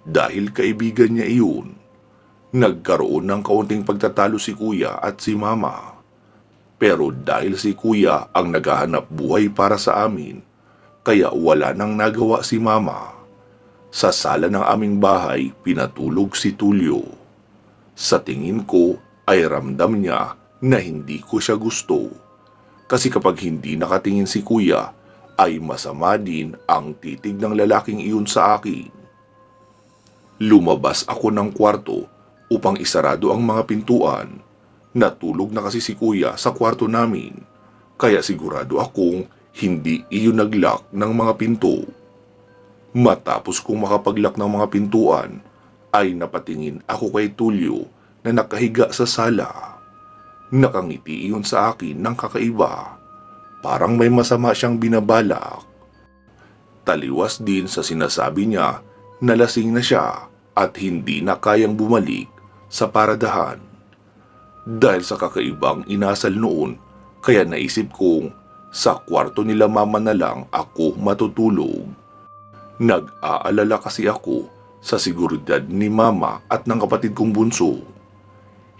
dahil kaibigan niya iyon. Nagkaroon ng kaunting pagtatalo si Kuya at si Mama. Pero dahil si Kuya ang naghahanap buhay para sa amin, kaya wala nang nagawa si Mama. Sa sala ng aming bahay, pinatulog si Tulio. Sa tingin ko ay ramdam niya na hindi ko siya gusto. Kasi kapag hindi nakatingin si Kuya, ay masama din ang titig ng lalaking iyon sa akin. Lumabas ako ng kwarto upang isarado ang mga pintuan. Natulog na kasi si Kuya sa kwarto namin, kaya sigurado akong hindi iyon nag-lock ng mga pinto. Matapos kong makapag-lock ng mga pintuan, ay napatingin ako kay Tulio na nakahiga sa sala. Nakangiti iyon sa akin ng kakaiba. Parang may masama siyang binabalak. Taliwas din sa sinasabi niya na lasing na siya at hindi na kayang bumalik sa paradahan. Dahil sa kakaibang inasal noon, kaya naisip kong sa kwarto nila Mama na lang ako matutulog. Nag-aalala kasi ako sa seguridad ni Mama at ng kapatid kong bunso.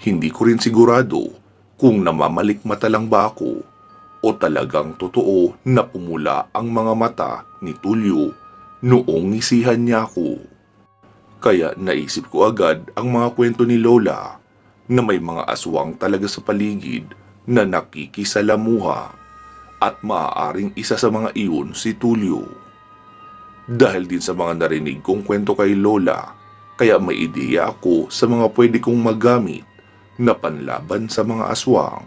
Hindi ko rin sigurado kung namamalikmata lang ba ako o talagang totoo na pumula ang mga mata ni Tulio noong ngisihan niya ako. Kaya naisip ko agad ang mga kwento ni Lola na may mga aswang talaga sa paligid na nakikisalamuha at maaaring isa sa mga iyon si Tulio. Dahil din sa mga narinig kong kwento kay Lola, kaya may ideya ako sa mga pwede kong magamit na panlaban sa mga aswang.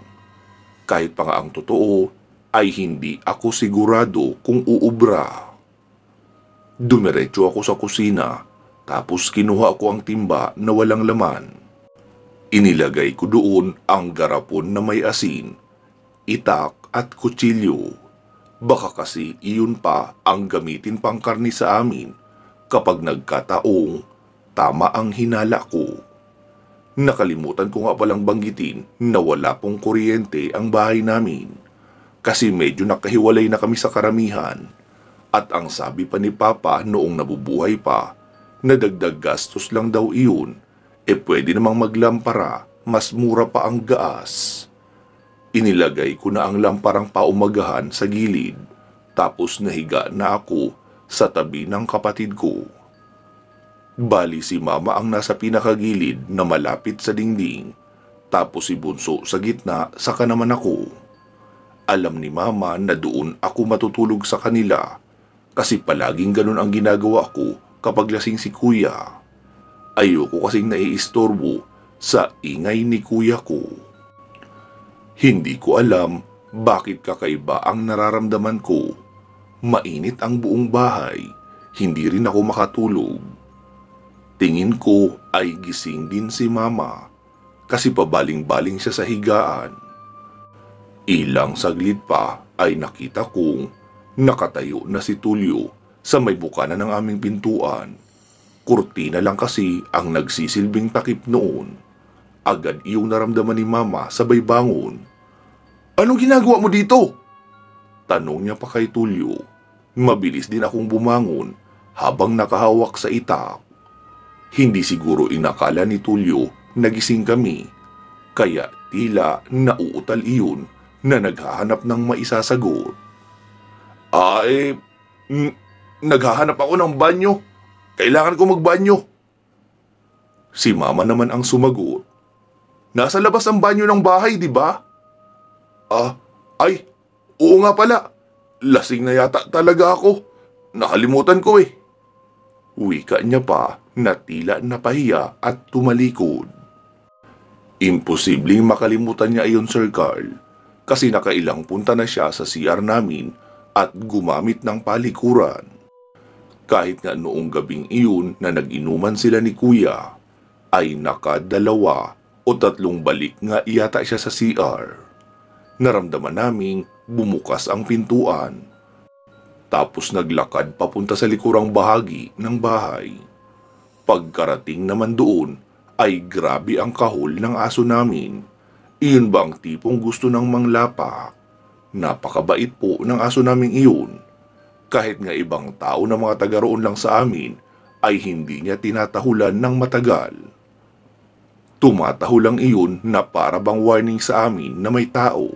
Kahit pa nga ang totoo, ay hindi ako sigurado kung uubra. Dumiretso ako sa kusina, tapos kinuha ko ang timba na walang laman. Inilagay ko doon ang garapon na may asin, itak at kutsilyo. Baka kasi iyon pa ang gamitin pang karni sa amin kapag nagkataong tama ang hinala ko. Nakalimutan ko nga palang banggitin na wala pong kuryente ang bahay namin kasi medyo nakahiwalay na kami sa karamihan. At ang sabi pa ni Papa noong nabubuhay pa na dagdag gastos lang daw iyon, pwede namang maglampara, mas mura pa ang gaas. Inilagay ko na ang lamparang paumagahan sa gilid, tapos nahiga na ako sa tabi ng kapatid ko. Bali si Mama ang nasa pinakagilid na malapit sa dingding, tapos si Bunso sa gitna, saka naman ako. Alam ni Mama na doon ako matutulog sa kanila kasi palaging ganun ang ginagawa ko kapag lasing si Kuya. Ayoko kasing naiistorbo sa ingay ni Kuya ko. Hindi ko alam bakit kakaiba ang nararamdaman ko. Mainit ang buong bahay, hindi rin ako makatulog. Tingin ko ay gising din si Mama kasi pabaling-baling siya sa higaan. Ilang saglit pa ay nakita kong nakatayo na si Tulio sa may bukana ng aming pintuan. Kurtina lang kasi ang nagsisilbing takip noon. Agad iyong naramdaman ni Mama sabay bangon. "Anong ginagawa mo dito?" Tanong niya pa kay Tulio. Mabilis din akong bumangon habang nakahawak sa itak. Hindi siguro inakala ni Tulio na gising kami, kaya tila nauutal iyon na naghahanap ng maisasagot. Naghahanap ako ng banyo. Kailangan ko magbanyo." Si Mama naman ang sumagot. "Nasa labas ang banyo ng bahay, di ba?" Oo nga pala. Lasing na yata talaga ako. Nakalimutan ko eh." Wika niya pa na tila napahiya at tumalikod. Imposibleng makalimutan niya iyon, Sir Carl, kasi nakailang punta na siya sa CR namin at gumamit ng palikuran. Kahit nga noong gabing iyon na nag-inuman sila ni Kuya, ay nakadalawa o 3 balik nga iyata siya sa CR. Naramdaman naming bumukas ang pintuan. Tapos naglakad papunta sa likurang bahagi ng bahay. Pagkarating naman doon ay grabe ang kahol ng aso namin. Iyon ba ang tipong gusto ng manglapa? Napakabait po ng aso naming iyon. Kahit nga ibang tao na mga taga roon lang sa amin ay hindi niya tinatahulan ng matagal. Tumatahol lang iyon na para bang warning sa amin na may tao.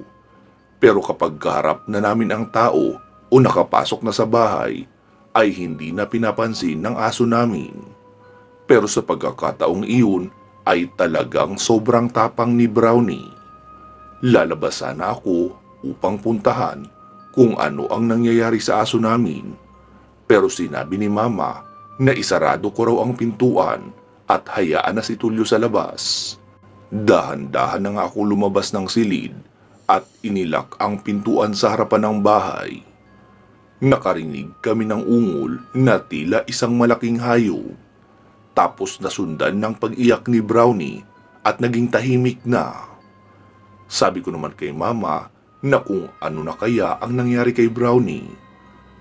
Pero kapag kaharap na namin ang tao o nakapasok na sa bahay, ay hindi na pinapansin ng aso namin. Pero sa pagkakataong iyon ay talagang sobrang tapang ni Brownie. Lalabas sana ako upang puntahan kung ano ang nangyayari sa aso namin. Pero sinabi ni Mama na isarado ko raw ang pintuan at hayaan na si Tulio sa labas. Dahan-dahan na nga ako lumabas ng silid at inilak ang pintuan sa harapan ng bahay. Nakarinig kami ng ungol na tila isang malaking hayop. Tapos nasundan ng pag-iyak ni Brownie at naging tahimik na. Sabi ko naman kay Mama na kung ano na kaya ang nangyari kay Brownie.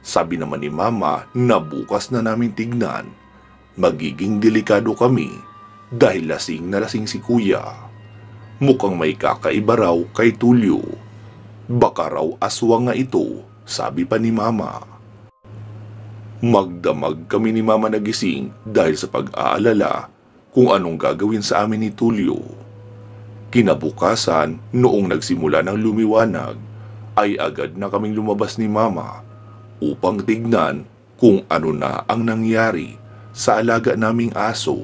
Sabi naman ni Mama na bukas na namin tignan. Magiging delikado kami dahil lasing na lasing si Kuya. Mukhang may kakaiba raw kay Tulio. Baka raw aswang nga ito, sabi pa ni Mama. Magdamag kami ni Mama nagising dahil sa pag-aalala kung anong gagawin sa amin ni Tulio. Kinabukasan, noong nagsimula ng lumiwanag, ay agad na kaming lumabas ni Mama upang tignan kung ano na ang nangyari sa alaga naming aso.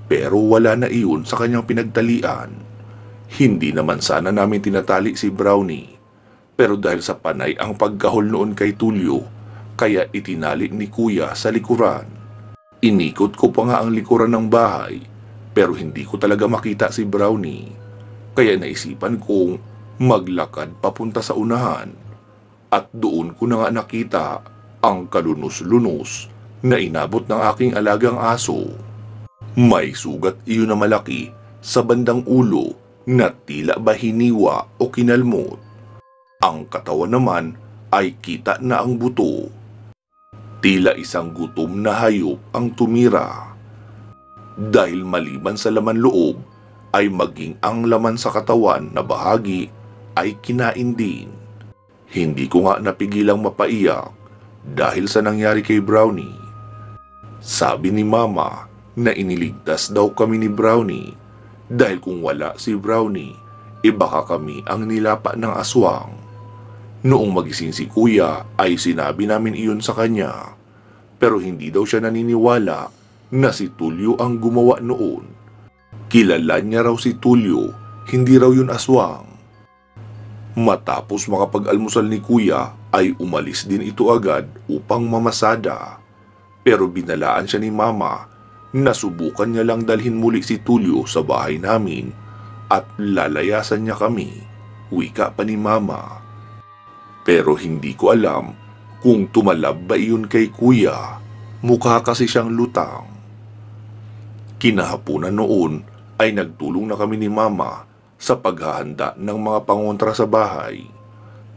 Pero wala na iyon sa kanyang pinagtalian. Hindi naman sana namin tinatali si Brownie, pero dahil sa panay ang pagkahol noon kay Tulio, kaya itinali ni Kuya sa likuran. Inikot ko pa nga ang likuran ng bahay, pero hindi ko talaga makita si Brownie. Kaya naisipan kong maglakad papunta sa unahan, at doon ko na nga nakita ang kalunos-lunos na inabot ng aking alagang aso. May sugat iyon na malaki sa bandang ulo na tila ba hiniwa o kinalmot. Ang katawan naman ay kita na ang buto. Tila isang gutom na hayop ang tumira. Dahil maliban sa laman loob, ay maging ang laman sa katawan na bahagi ay kinain din. Hindi ko nga napigilang mapaiyak dahil sa nangyari kay Brownie. Sabi ni Mama na iniligtas daw kami ni Brownie dahil kung wala si Brownie, baka kami ang nilapa ng aswang. Noong magising si kuya ay sinabi namin iyon sa kanya, pero hindi daw siya naniniwala na si Tulyo ang gumawa noon. Kilala niya raw si Tulyo, hindi raw yun aswang. Matapos makapag-almusal ni kuya ay umalis din ito agad upang mamasada. Pero binalaan siya ni mama na subukan niya lang dalhin muli si Tulyo sa bahay namin at lalayasan niya kami, wika pa ni mama. Pero hindi ko alam kung tumalab ba iyon kay kuya, mukha kasi siyang lutang. Kinahapunan noon ay nagtulong na kami ni mama sa paghahanda ng mga pangontra sa bahay.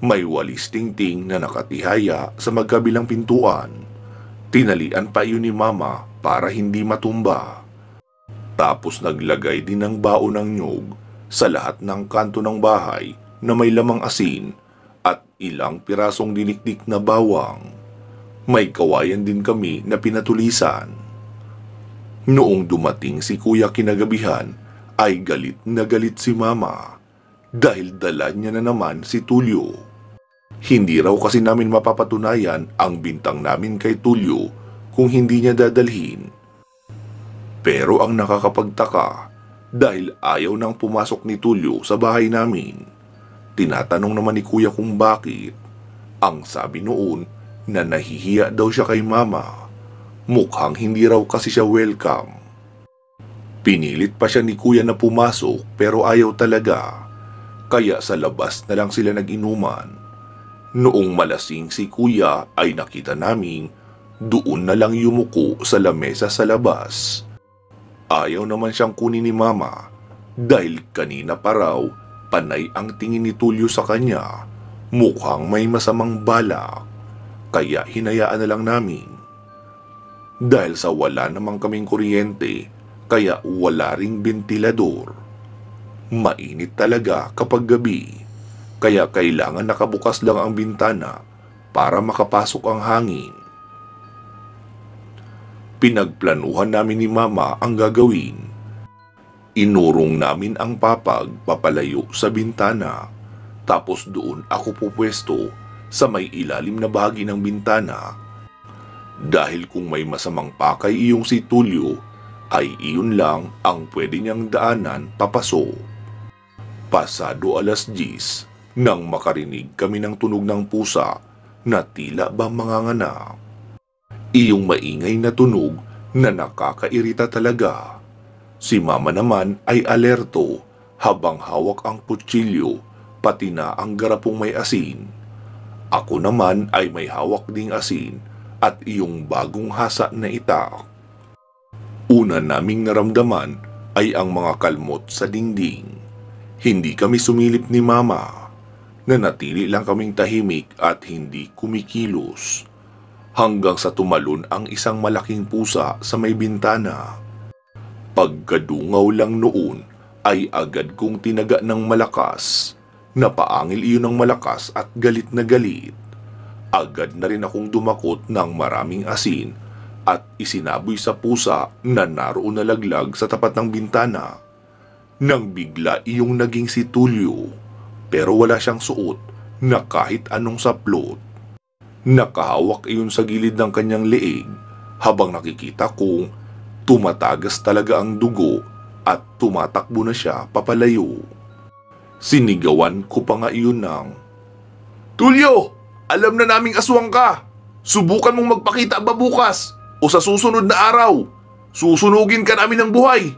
May walis tingting na nakatihaya sa magkabilang pintuan. Tinalian pa iyon ni mama para hindi matumba. Tapos naglagay din ng baon ng nyog sa lahat ng kanto ng bahay na may lamang asin at ilang pirasong dinikdik na bawang. May kawayan din kami na pinatulisan. Noong dumating si kuya kinagabihan ay galit na galit si mama dahil dala niya na naman si Tulyo. Hindi raw kasi namin mapapatunayan ang bintang namin kay Tulyo kung hindi niya dadalhin. Pero ang nakakapagtaka dahil ayaw nang pumasok ni Tulyo sa bahay namin. Tinatanong naman ni kuya kung bakit. Ang sabi noon na nahihiya daw siya kay mama. Mukhang hindi raw kasi siya welcome. Pinilit pa siya ni kuya na pumasok pero ayaw talaga. Kaya sa labas na lang sila nag-inuman. Noong malasing si kuya ay nakita naming doon na lang yumuko sa lamesa sa labas. Ayaw naman siyang kunin ni mama dahil kanina pa raw panay ang tingin ni Tulyo sa kanya. Mukhang may masamang balak. Kaya hinayaan na lang namin. Dahil sa wala namang kaming kuryente, kaya wala ring bentilador. Mainit talaga kapag gabi, kaya kailangan nakabukas lang ang bintana para makapasok ang hangin. Pinagplanuhan namin ni mama ang gagawin. Inurong namin ang papag papalayo sa bintana, tapos doon ako pupwesto sa may ilalim na bahagi ng bintana. Dahil kung may masamang pakay iyong si Tulyo, ay iyon lang ang pwede niyang daanan papasok. Pasado 10:00 nang makarinig kami ng tunog ng pusa na tila ba manganganak. Iyong maingay na tunog na nakakairita talaga. Si mama naman ay alerto habang hawak ang kutsilyo pati na ang garapong may asin. Ako naman ay may hawak ding asin at iyong bagong hasa na itak. Una naming naramdaman ay ang mga kalmot sa dingding. Hindi kami sumilip ni mama. Nanatili lang kaming tahimik at hindi kumikilos. Hanggang sa tumalon ang isang malaking pusa sa may bintana. Pagkadungaw lang noon ay agad kong tinaga ng malakas. Napaangil iyon ng malakas at galit na galit. Agad na rin akong dumakot ng maraming asin at isinaboy sa pusa na naroon na laglag sa tapat ng bintana. Nang bigla iyong naging si Tulyo, pero wala siyang suot na kahit anong saplot. Nakahawak iyon sa gilid ng kanyang leeg habang nakikita kong tumatagas talaga ang dugo at tumatakbo na siya papalayo. Sinigawan ko pa nga iyon ng, "Tulyo! Alam na naming aswang ka! Subukan mong magpakita ba bukas o sa susunod na araw? Susunugin ka namin ng buhay!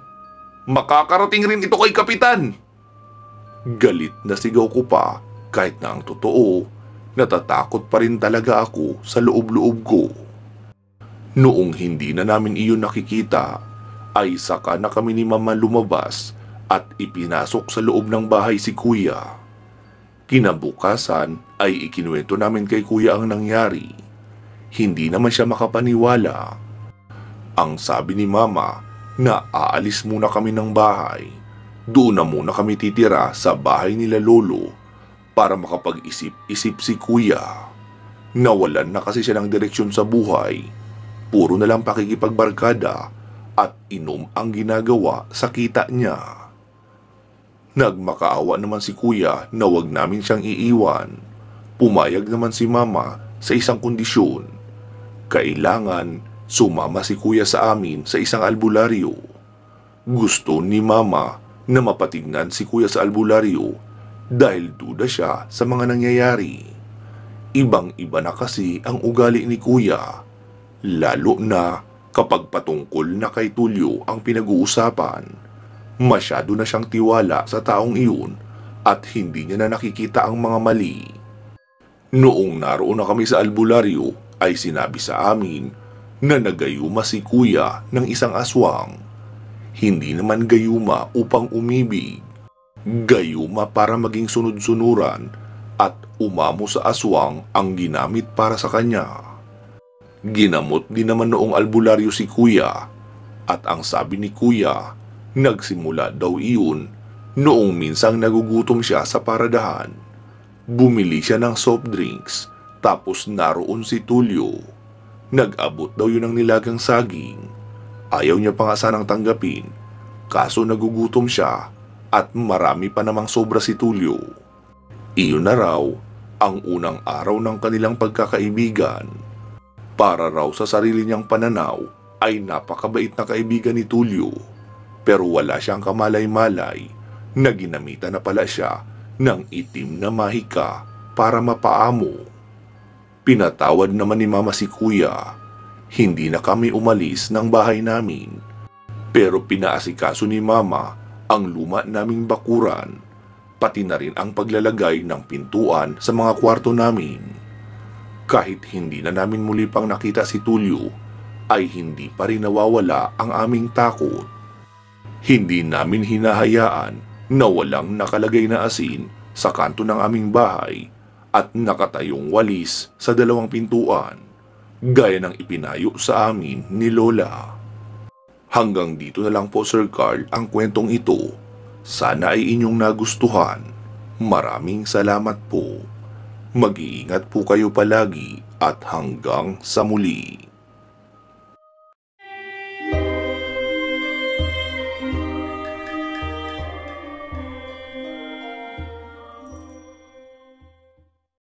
Makakarating rin ito kay Kapitan!" Galit na sigaw ko pa kahit na ang totoo, natatakot pa rin talaga ako sa loob-loob ko. Noong hindi na namin iyon nakikita, ay saka na kami ni mama lumabas at ipinasok sa loob ng bahay si kuya. Kinabukasan ay ikinuwento namin kay kuya ang nangyari. Hindi naman siya makapaniwala. Ang sabi ni mama na aalis muna kami ng bahay. Doon na muna kami titira sa bahay nila lolo para makapag-isip-isip si kuya. Nawalan na kasi siya ng direksyon sa buhay. Puro na lang pakikipagbarkada at inom ang ginagawa sa kita niya. Nagmakaawa naman si kuya na wag namin siyang iiwan. Pumayag naman si mama sa isang kondisyon. Kailangan sumama si kuya sa amin sa isang albularyo. Gusto ni mama na mapatignan si kuya sa albularyo dahil duda siya sa mga nangyayari. Ibang-iba na kasi ang ugali ni kuya, lalo na kapag patungkol na kay Tulyo ang pinag-uusapan. Masyado na siyang tiwala sa taong iyon at hindi niya na nakikita ang mga mali. Noong naroon na kami sa albularyo ay sinabi sa amin na nagayuma si kuya ng isang aswang. Hindi naman gayuma upang umibig. Gayuma para maging sunod-sunuran at umamo sa aswang ang ginamit para sa kanya. Ginamot din naman noong albularyo si kuya at ang sabi ni kuya, nagsimula daw iyon noong minsang nagugutom siya sa paradahan. Bumili siya ng soft drinks tapos naroon si Tulyo. Nag-abot daw yun ng nilagang saging. Ayaw niya pa nga sanang tanggapin kaso nagugutom siya at marami pa namang sobra si Tulyo. Iyon na raw ang unang araw ng kanilang pagkakaibigan. Para raw sa sarili niyang pananaw ay napakabait na kaibigan ni Tulyo. Pero wala siyang kamalay-malay na ginamitan na pala siya ng itim na mahika para mapaamo. Pinatawad naman ni mama si kuya. Hindi na kami umalis ng bahay namin. Pero pinaasikaso ni mama ang luma naming bakuran, pati na rin ang paglalagay ng pintuan sa mga kwarto namin. Kahit hindi na namin muli pang nakita si Tulyo, ay hindi pa rin nawawala ang aming takot. Hindi namin hinahayaan na walang nakalagay na asin sa kanto ng aming bahay at nakatayong walis sa dalawang pintuan, gaya ng ipinayo sa amin ni Lola. Hanggang dito na lang po Sir Carl ang kwentong ito. Sana ay inyong nagustuhan. Maraming salamat po. Mag-iingat po kayo palagi at hanggang sa muli.